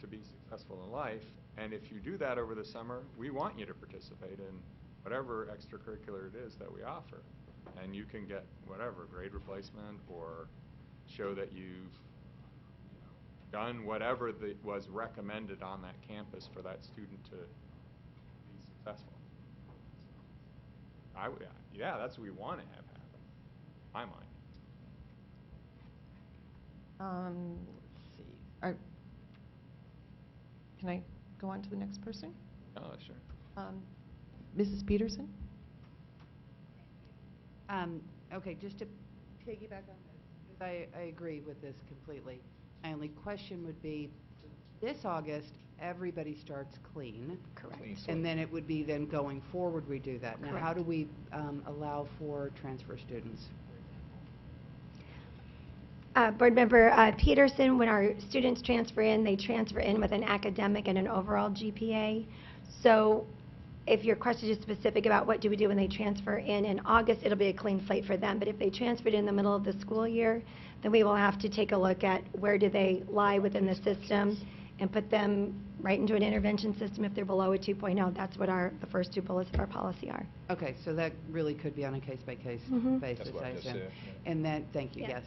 to be successful in life. And if you do that over the summer, we want you to participate in whatever extracurricular it is that we offer. And you can get whatever, grade replacement, or show that you've done whatever was recommended on that campus for that student to be successful. Yeah, that's what we want to have happen, in my mind. Let's see. Can I go on to the next person? Oh, sure. Mrs. Peterson? Okay, just to piggyback on this, 'cause I agree with this completely. My only question would be, this August, everybody starts clean. Correct. And then it would be then going forward we do that. Now, how do we allow for transfer students? Board Member Peterson, when our students transfer in, they transfer in with an academic and an overall GPA. So if your question is specific about what do we do when they transfer in August, it'll be a clean slate for them. But if they transferred in the middle of the school year, then we will have to take a look at where do they lie within the system and put them right into an intervention system if they're below a 2.0. That's what the first 2 bullets of our policy are. Okay, so that really could be on a case-by-case Mhm. basis, That's what I I just assume. said, yeah. And then, thank you, Yeah. yes.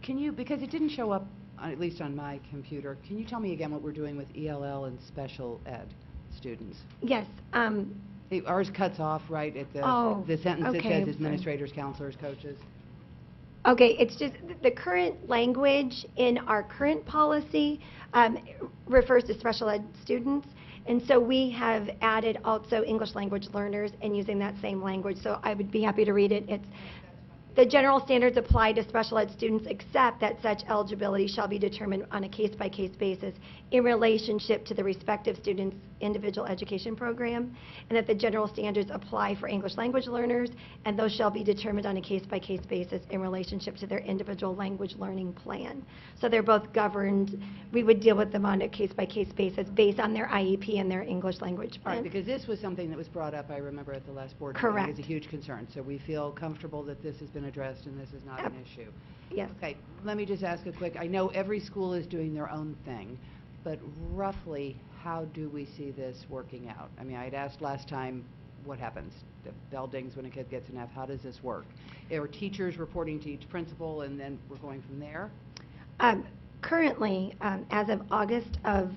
Can you, because it didn't show up, at least on my computer, can you tell me again what we're doing with ELL and special ed students? Yes. Ours cuts off right at Oh, the sentence that okay, says I'm sorry. administrators, counselors, coaches. Okay, it's just the current language in our current policy refers to special ed students. And so we have added also English language learners and using that same language. So I would be happy to read it. It's the general standards apply to special ed students except that such eligibility shall be determined on a case-by-case basis in relationship to the respective student's individual education program, and that the general standards apply for English language learners, and those shall be determined on a case-by-case basis in relationship to their individual language learning plan. So they're both governed. We would deal with them on a case-by-case basis based on their IEP and their English language All plan. right, because this was something that was brought up, I remember, at the last board meeting. Correct. It's a huge concern, so we feel comfortable that this has been addressed and this is not an issue. Yes. Okay, let me just ask a quick, I know every school is doing their own thing, but roughly, how do we see this working out? I mean, I had asked last time, what happens? The bell dings when a kid gets an F, how does this work? Are teachers reporting to each principal and then we're going from there? Currently, as of August of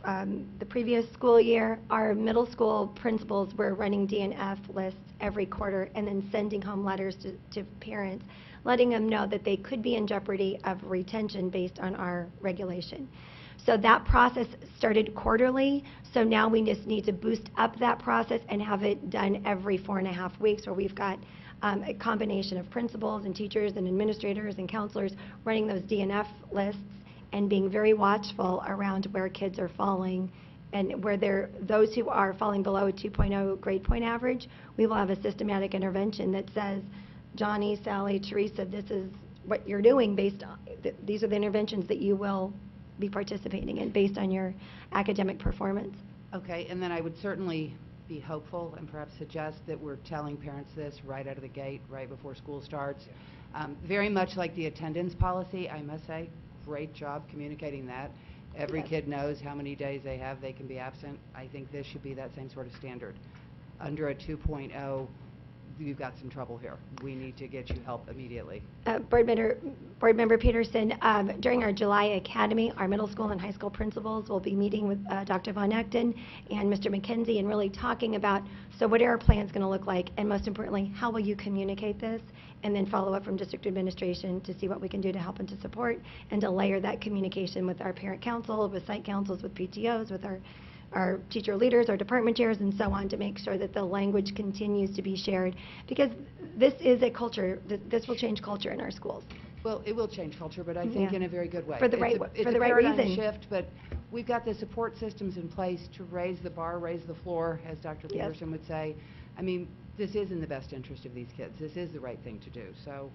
the previous school year, our middle school principals were running DNF lists every quarter and then sending home letters to parents, letting them know that they could be in jeopardy of retention based on our regulation. So that process started quarterly, so now we just need to boost up that process and have it done every 4.5 weeks, where we've got a combination of principals and teachers and administrators and counselors running those DNF lists and being very watchful around where kids are falling, and where those who are falling below a 2.0 grade point average, we will have a systematic intervention that says, Johnny, Sally, Teresa, this is what you're doing based on, these are the interventions that you will be participating in based on your academic performance. Okay, and then I would certainly be hopeful and perhaps suggest that we're telling parents this right out of the gate, right before school starts. Very much like the attendance policy, I must say, great job communicating that. Every Yes. kid knows how many days they can be absent. I think this should be that same sort of standard. Under a 2.0, you've got some trouble here. We need to get you help immediately. Board Member Peterson, during our July Academy, our middle school and high school principals will be meeting with Dr. Von Echten and Mr. McKenzie and really talking about, so what are our plans going to look like, and most importantly, how will you communicate this, and then follow up from district administration to see what we can do to help and to support, and to layer that communication with our parent council, with site councils, with PTOs, with our teacher leaders, our department chairs, and so on, to make sure that the language continues to be shared, because this is a culture, this will change culture in our schools. Well, it will change culture, but I think Yeah. in a very good way. For the right It's for the a right paradigm reason. shift, but we've got the support systems in place to raise the bar, raise the floor, as Dr. Yes. Peterson would say. I mean, this is in the best interest of these kids. This is the right thing to do. So,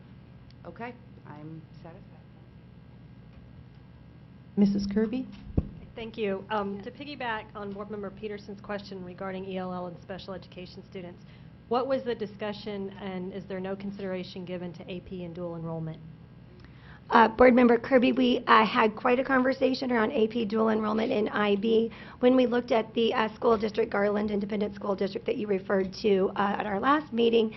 okay, I'm satisfied. Mrs. Kirby? Thank you. To piggyback on Board Member Peterson's question regarding ELL and special education students, what was the discussion, and is there no consideration given to AP and dual enrollment? Board Member Kirby, we had quite a conversation around AP dual enrollment in IB when we looked at the school district, Garland Independent School District that you referred to at our last meeting.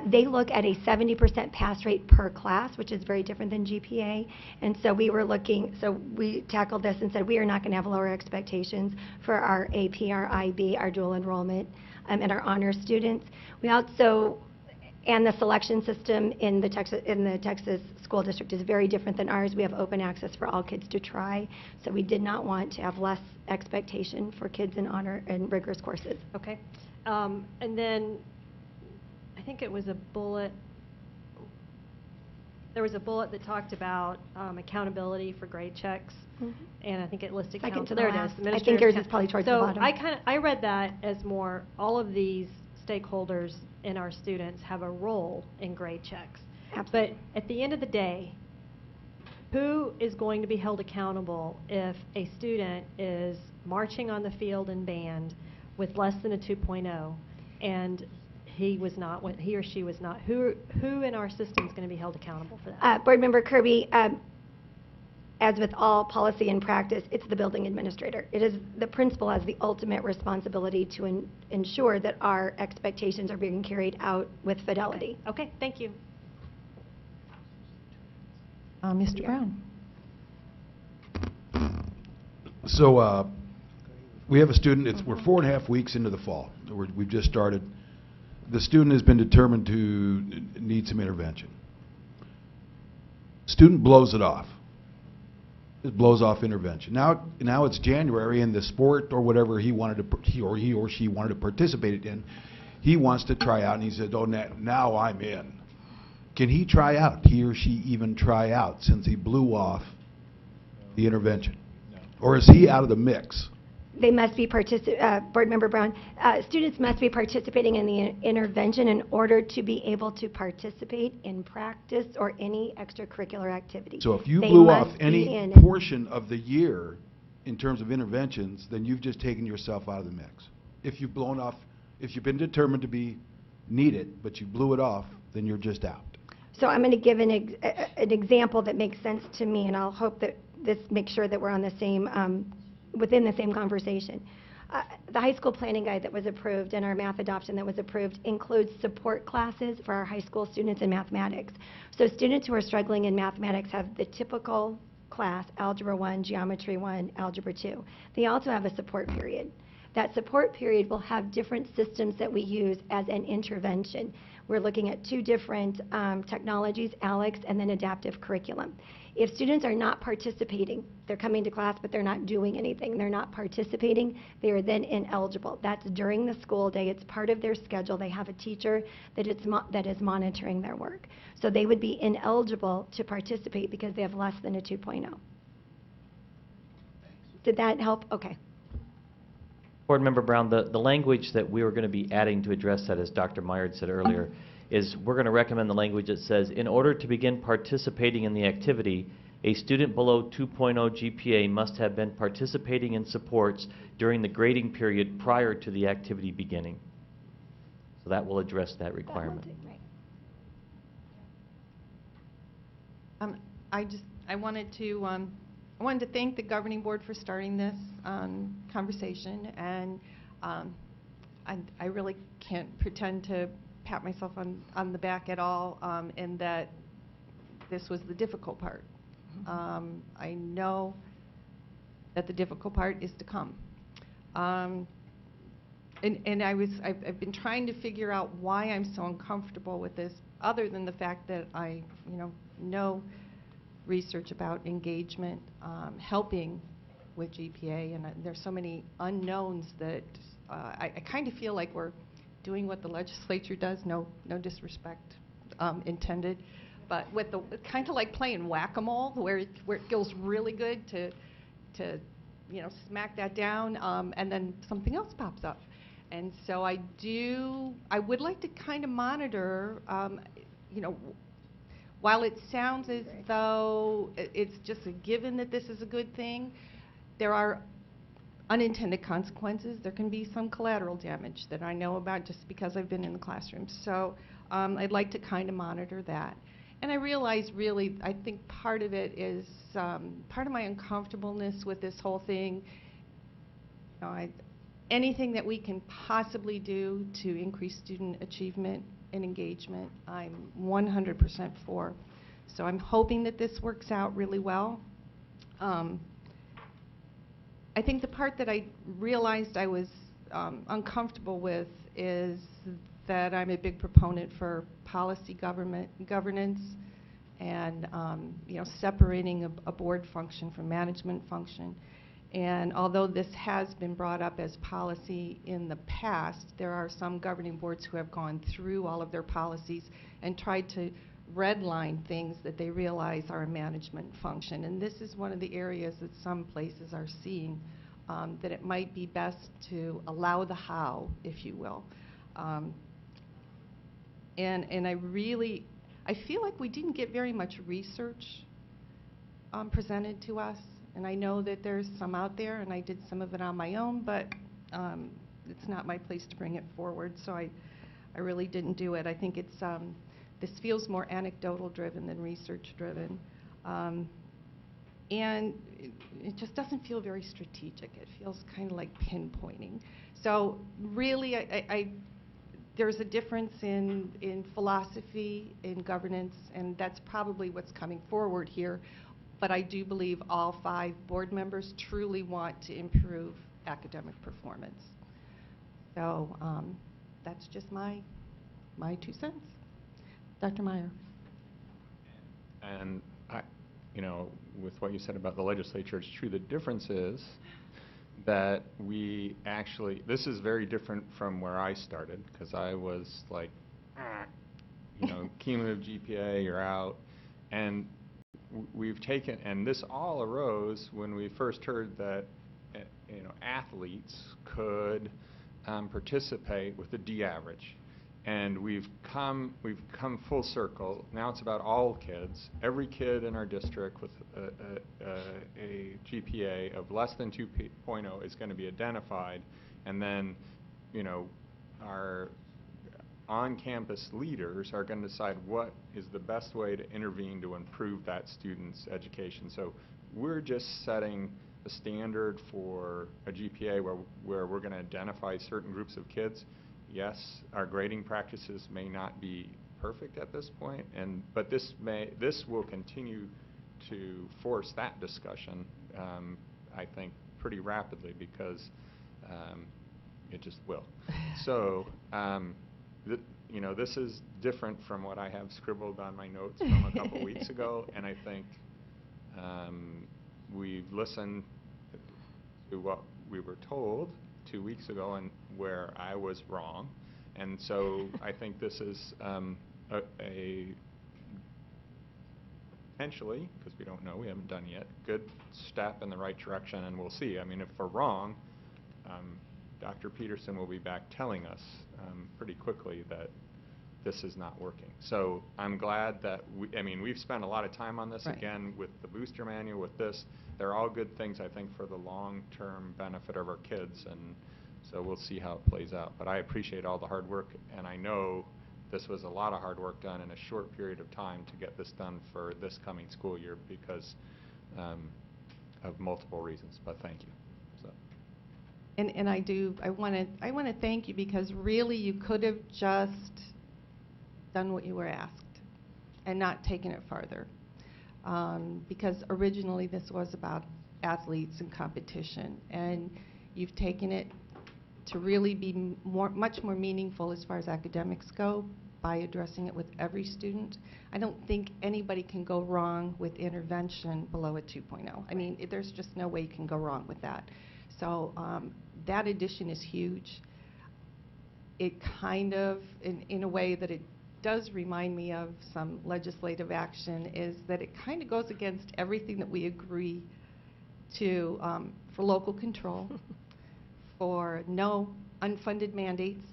They look at a 70% pass rate per class, which is very different than GPA. And so we tackled this and said we are not going to have lower expectations for our AP, our IB, our dual enrollment, and our honors students. We also, and the selection system in the Texas school district is very different than ours. We have open access for all kids to try, so we did not want to have less expectation for kids in honor and rigorous courses. Okay. And then I think it was a bullet. There was a bullet that talked about accountability for grade checks, and I think it listed Second to the there it last. is. I think yours is probably towards the bottom. So I read that as more, all of these stakeholders and our students have a role in grade checks. Absolutely. But at the end of the day, who is going to be held accountable if a student is marching on the field in band with less than a 2.0 and he or she was not? Who in our system is going to be held accountable for that? Board Member Kirby, as with all policy and practice, it's the building administrator. It is the principal has the ultimate responsibility to ensure that our expectations are being carried out with fidelity. Okay, thank you. Mr. Yeah. Brown? So we have a student, we're 4.5 weeks into the fall. We've just started. The student has been determined to need some intervention. Student blows it off. It blows off intervention. Now it's January, and the sport or whatever he or she wanted to participate in, he wants to try out, and he said, "Oh, now I'm in." Can he try out? He or she even try out since he blew off the intervention? No. Or is he out of the mix? They must be Board Member Brown, students must be participating in the intervention in order to be able to participate in practice or any extracurricular activity. So if you They blew off must be any in it. portion of the year in terms of interventions, then you've just taken yourself out of the mix. If you've blown off, if you've been determined to be needed, but you blew it off, then you're just out. So I'm going to give an example that makes sense to me, and I'll hope that this makes sure that we're on the same, within the same conversation. The high school planning guide that was approved and our math adoption that was approved includes support classes for our high school students in mathematics. So students who are struggling in mathematics have the typical class, Algebra 1, Geometry 1, Algebra 2. They also have a support period. That support period will have different systems that we use as an intervention. We're looking at two different technologies, ALEX and then adaptive curriculum. If students are not participating, they're coming to class but they're not doing anything, they're not participating, they are then ineligible. That's during the school day. It's part of their schedule. They have a teacher that is monitoring their work. So they would be ineligible to participate because they have less than a 2.0. Did that help? Okay. Board Member Brown, the language that we were going to be adding to address that, as Dr. Meyer said earlier, is we're going to recommend the language that says, in order to begin participating in the activity, a student below 2.0 GPA must have been participating in supports during the grading period prior to the activity beginning. So that will address that requirement. I wanted to thank the governing board for starting this conversation, and I really can't pretend to pat myself on the back at all in that this was the difficult part. I know that the difficult part is to come. And I've been trying to figure out why I'm so uncomfortable with this, other than the fact that I know research about engagement, helping with GPA, and there's so many unknowns that I kind of feel like we're doing what the legislature does, no disrespect intended, but with the kind of like playing whack-a-mole, where it feels really good to smack that down, and then something else pops up. And so I would like to kind of monitor, while it sounds as though it's just a given that this is a good thing, there are unintended consequences. There can be some collateral damage that I know about just because I've been in the classroom. So I'd like to kind of monitor that. And I realize, really, I think part of it is part of my uncomfortableness with this whole thing. Anything that we can possibly do to increase student achievement and engagement, I'm 100% for. So I'm hoping that this works out really well. I think the part that I realized I was uncomfortable with is that I'm a big proponent for policy governance and separating a board function from management function. And although this has been brought up as policy in the past, there are some governing boards who have gone through all of their policies and tried to redline things that they realize are a management function. And this is one of the areas that some places are seeing that it might be best to allow the how, if you will. And I feel like we didn't get very much research presented to us. And I know that there's some out there, and I did some of it on my own, but it's not my place to bring it forward, so I really didn't do it. I think it's this feels more anecdotal driven than research driven. And it just doesn't feel very strategic. It feels kind of like pinpointing. So really, there's a difference in philosophy, in governance, and that's probably what's coming forward here. But I do believe all 5 board members truly want to improve academic performance. So that's just my 2 cents. Dr. Meyer. And with what you said about the legislature, it's true. The difference is that we actually, this is very different from where I started, because I was like, cumulative GPA, you're out. And we've taken, and this all arose when we first heard that athletes could participate with a D average, and we've come full circle. Now it's about all kids. Every kid in our district with a GPA of less than 2.0 is going to be identified, and then our on-campus leaders are going to decide what is the best way to intervene to improve that student's education. So we're just setting a standard for a GPA where we're going to identify certain groups of kids. Yes, our grading practices may not be perfect at this point, but this will continue to force that discussion, I think, pretty rapidly, because it just will. So, you know, this is different from what I have scribbled on my notes from a couple weeks ago, and I think we've listened to what we were told 2 weeks ago and where I was wrong. And so I think this is a potentially, because we don't know, we haven't done yet, good step in the right direction, and we'll see. I mean, if we're wrong, Dr. Peterson will be back telling us pretty quickly that this is not working. So I'm glad that I mean, we've spent a lot of time on this, Right. again, with the booster manual, with this. They're all good things, I think, for the long-term benefit of our kids, and so we'll see how it plays out. But I appreciate all the hard work, and I know this was a lot of hard work done in a short period of time to get this done for this coming school year because of multiple reasons, but thank you. So. And I want to thank you, because really you could have just done what you were asked and not taken it farther. Because originally this was about athletes and competition, and you've taken it to really be much more meaningful as far as academics go by addressing it with every student. I don't think anybody can go wrong with intervention below a 2.0. I mean, there's just no way you can go wrong with that. So that addition is huge. It kind of, in a way that it does remind me of some legislative action, is that it kind of goes against everything that we agree to for local control, for no unfunded mandates,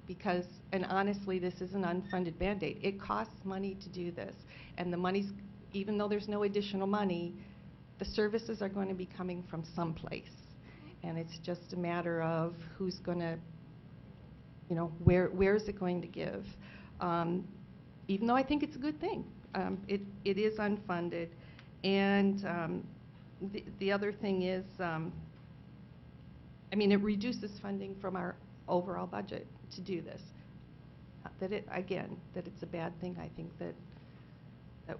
because, and honestly, this is an unfunded mandate. It costs money to do this, and the money's, even though there's no additional money, the services are going to be coming from someplace, and it's just a matter of who's going to, you know, where is it going to give. Even though I think it's a good thing, it is unfunded, and the other thing is, I mean, it reduces funding from our overall budget to do this. Not that it, again, that it's a bad thing. I think that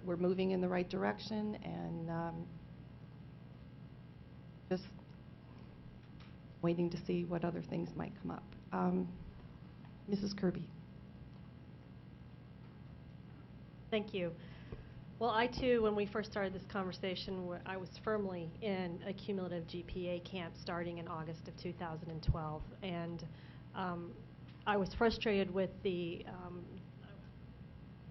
we're moving in the right direction, and just waiting to see what other things might come up. Mrs. Kirby. Thank you. Well, I too, when we first started this conversation, I was firmly in a cumulative GPA camp starting in August of 2012, and I was frustrated with the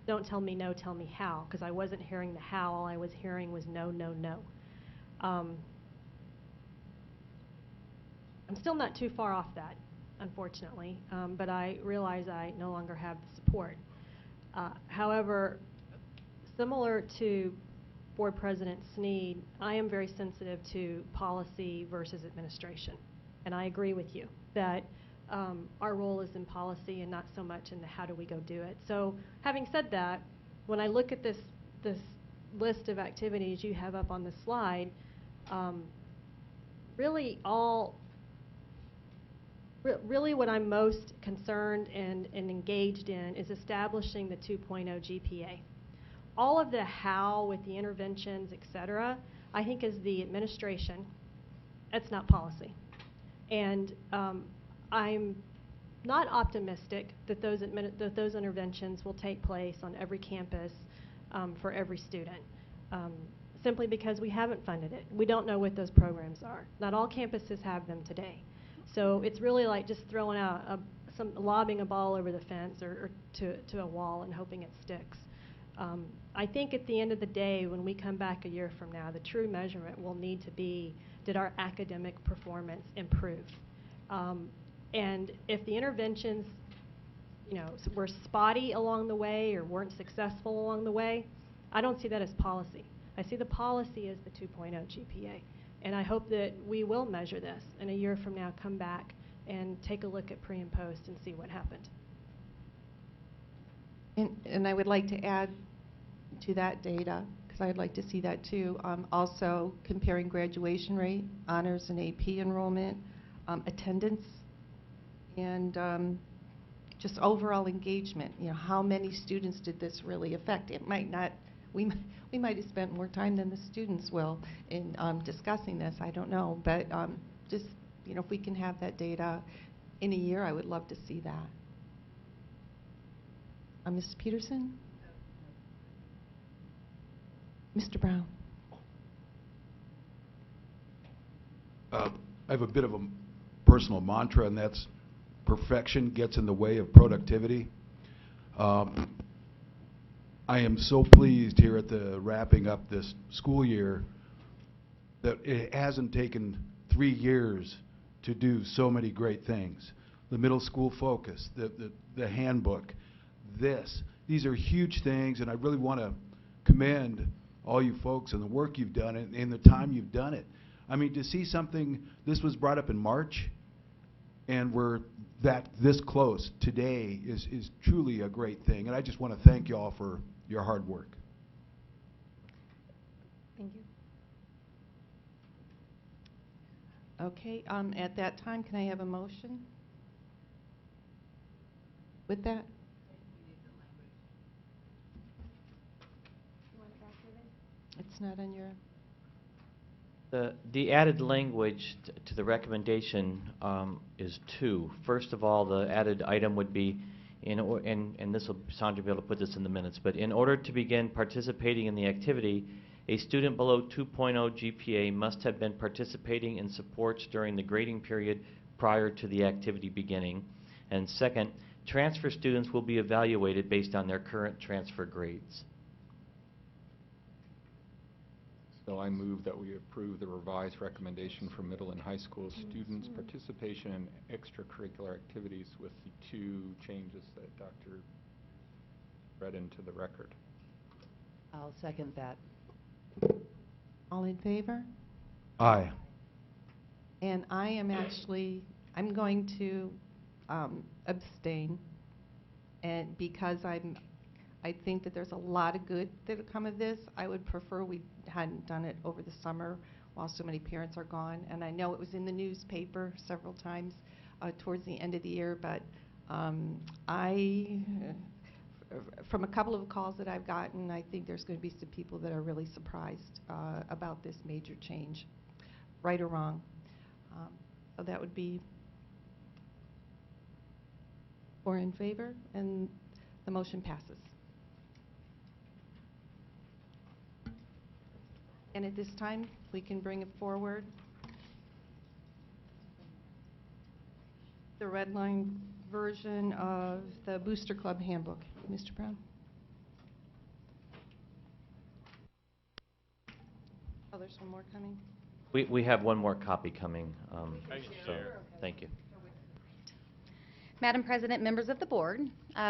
don't tell me no, tell me how, because I wasn't hearing the how. All I was hearing was no, no, no. I'm still not too far off that, unfortunately, but I realize I no longer have the support. However, similar to Board President Sneed, I am very sensitive to policy versus administration. And I agree with you that our role is in policy and not so much in the how do we go do it. So having said that, when I look at this list of activities you have up on the slide, really what I'm most concerned and engaged in is establishing the 2.0 GPA. All of the how with the interventions, et cetera, I think is the administration. It's not policy. And I'm not optimistic that those interventions will take place on every campus for every student, simply because we haven't funded it. We don't know what those programs are. Not all campuses have them today. So it's really like just throwing out lobbing a ball over the fence or to a wall and hoping it sticks. I think at the end of the day, when we come back a year from now, the true measurement will need to be, did our academic performance improve? And if the interventions, you know, were spotty along the way or weren't successful along the way, I don't see that as policy. I see the policy as the 2.0 GPA. And I hope that we will measure this and a year from now come back and take a look at pre and post and see what happened. And I would like to add to that data, because I'd like to see that too, also comparing graduation rate, honors and AP enrollment, attendance, and just overall engagement. You know, how many students did this really affect? It might not, we might have spent more time than the students will in discussing this. I don't know, but just, you know, if we can have that data in a year, I would love to see that. Mrs. Peterson? Mr. Brown? I have a bit of a personal mantra, and that's perfection gets in the way of productivity. I am so pleased here at the wrapping up this school year that it hasn't taken 3 years to do so many great things. The middle school focus, the handbook, these are huge things, and I really want to commend all you folks and the work you've done and the time you've done it. I mean, to see something, this was brought up in March, and we're this close today is truly a great thing, and I just want to thank you all for your hard work. Thank you. Okay, at that time, can I have a motion? With that? It's not on your... The added language to the recommendation is two. First of all, the added item would be, and this will, Sandra will be able to put this in the minutes, but in order to begin participating in the activity, a student below 2.0 GPA must have been participating in supports during the grading period prior to the activity beginning. And second, transfer students will be evaluated based on their current transfer grades. So I move that we approve the revised recommendation for middle and high school students' participation in extracurricular activities with the 2 changes that Dr. read into the record. I'll second that. All in favor? Aye. And I am actually, I'm going to abstain, and because I think that there's a lot of good that will come of this. I would prefer we hadn't done it over the summer while so many parents are gone. And I know it was in the newspaper several times towards the end of the year, but from a couple of calls that I've gotten, I think there's going to be some people that are really surprised about this major change, right or wrong. So that would be 4 in favor, and the motion passes. And at this time, we can bring it forward. The red line version of the Booster Club handbook. Mr. Brown? Oh, there's one more coming? We have one more copy coming, so thank you. Madam President, members of the board,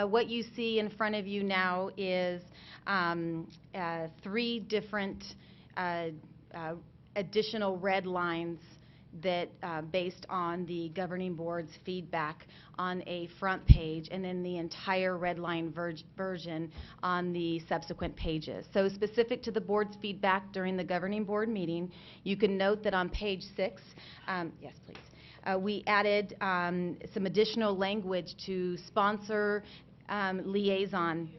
what you see in front of you now is 3 different additional red lines that based on the governing board's feedback on a front page, and then the entire red line version on the subsequent pages. So specific to the board's feedback during the governing board meeting, you can note that on page 6, yes please, we added some additional language to sponsor liaison.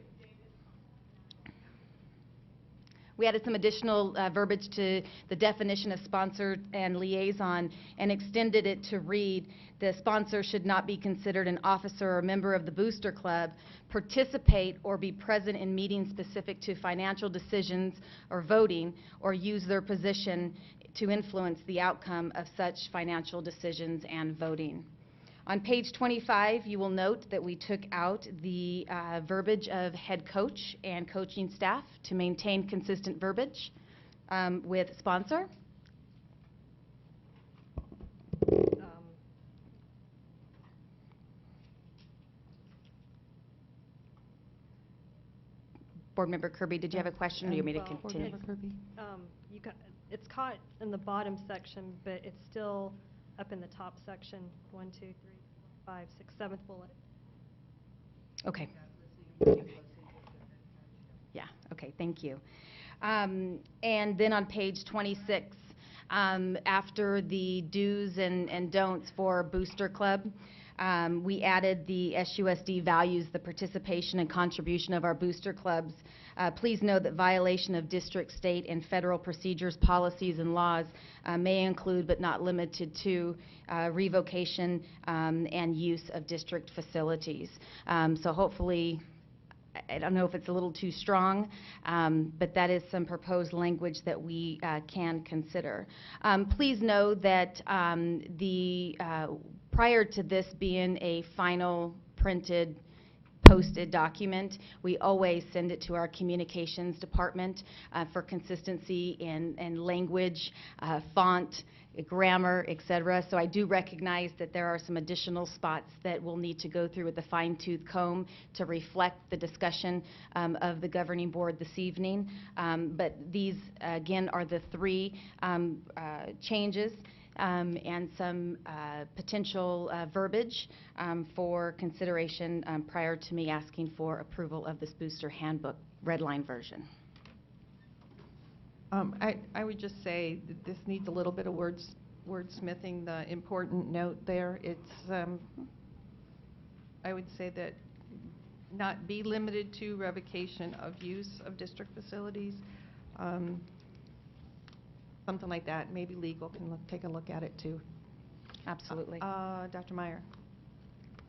We added some additional verbiage to the definition of sponsor and liaison and extended it to read, the sponsor should not be considered an officer or member of the Booster Club, participate or be present in meetings specific to financial decisions or voting, or use their position to influence the outcome of such financial decisions and voting. On page 25, you will note that we took out the verbiage of head coach and coaching staff to maintain consistent verbiage with sponsor. Board Member Kirby, did you have a question, or do you want me to Well, continue? Board Member Kirby? It's caught in the bottom section, but it's still up in the top section, 1, 2, 3, 4, 5, 6, 7th bullet. Okay. Yeah, okay, thank you. And then on page 26, after the do's and don'ts for Booster Club, We added the SUSD values the participation and contribution of our booster clubs. Please know that violation of district, state, and federal procedures, policies, and laws may include but not limited to revocation and use of district facilities. So hopefully, I don't know if it's a little too strong, but that is some proposed language that we can consider. Please know that prior to this being a final printed posted document, we always send it to our communications department for consistency in language, font, grammar, etc. So I do recognize that there are some additional spots that we'll need to go through with a fine-tooth comb to reflect the discussion of the governing board this evening. But these, again, are the three changes and some potential verbiage for consideration prior to me asking for approval of this booster handbook red line version. I would just say that this needs a little bit of wordsmithing. The important note there, it's, I would say that not be limited to revocation of use of district facilities. Something like that. Maybe legal can take a look at it too. Absolutely. Dr. Meyer.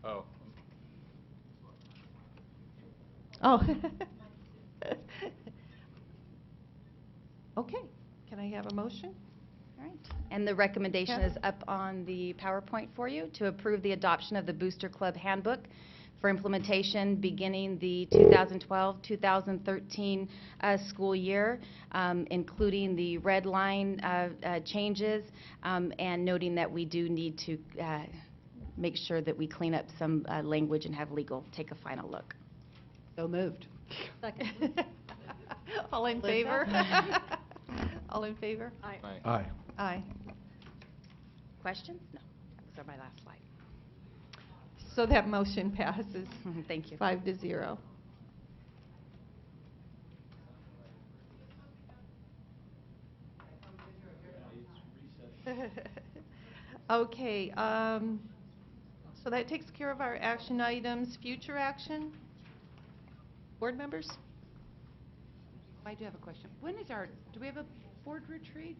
Oh. Oh. Okay. Can I have a motion? All right. And the recommendation Kevin? is up on the PowerPoint for you to approve the adoption of the Booster Club Handbook for implementation beginning the 2012-2013 school year, including the red line changes, and noting that we do need to make sure that we clean up some language and have legal take a final look. So moved. Second. All in favor? All in favor? Aye. Aye. Aye. Questions? No. That was my last slide. So that motion passes Thank you. 5-0. Okay, so that takes care of our action items. Future action? Board members? I do have a question. When is our, do we have a board retreat?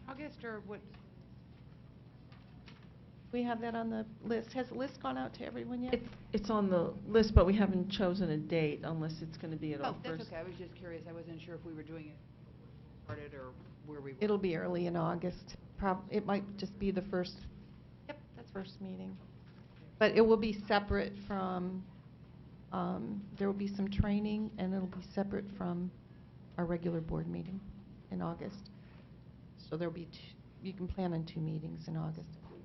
August or what? We have that on the list. Has the list gone out to everyone yet? It's on the list, but we haven't chosen a date unless it's going to be at our Oh, that's first. okay. I was just curious. I wasn't sure if we were doing it started or where we were. It'll be early in August. It might just be the first Yep, that's first meeting. But it will be separate from, there will be some training, and it'll be separate from our regular board meeting in August. So there'll be, you can plan on 2 meetings in August at least.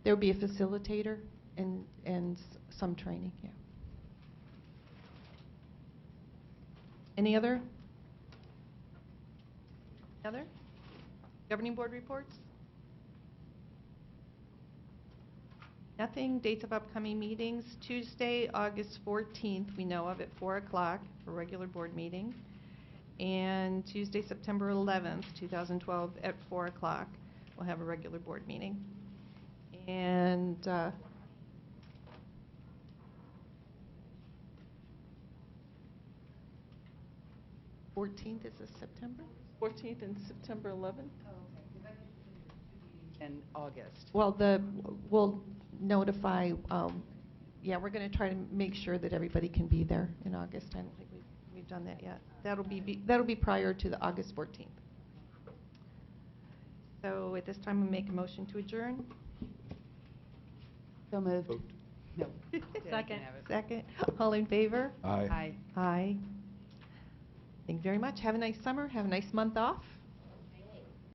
There'll be a facilitator and some training, yeah. Any other? Other? Governing board reports? Nothing. Dates of upcoming meetings. Tuesday, August 14th, we know of at 4 o'clock for regular board meeting. And Tuesday, September 11th, 2012 at 4 o'clock, we'll have a regular board meeting. And 14th is this September? 14th and September 11th? in August. Well, we'll notify, yeah, we're going to try to make sure that everybody can be there in August. I don't think we've done that yet. That'll be prior to the August 14th. So at this time, we make a motion to adjourn. So moved. No. Second. Second. All in favor? Aye. Aye. Aye. Thank you very much. Have a nice summer. Have a nice month off.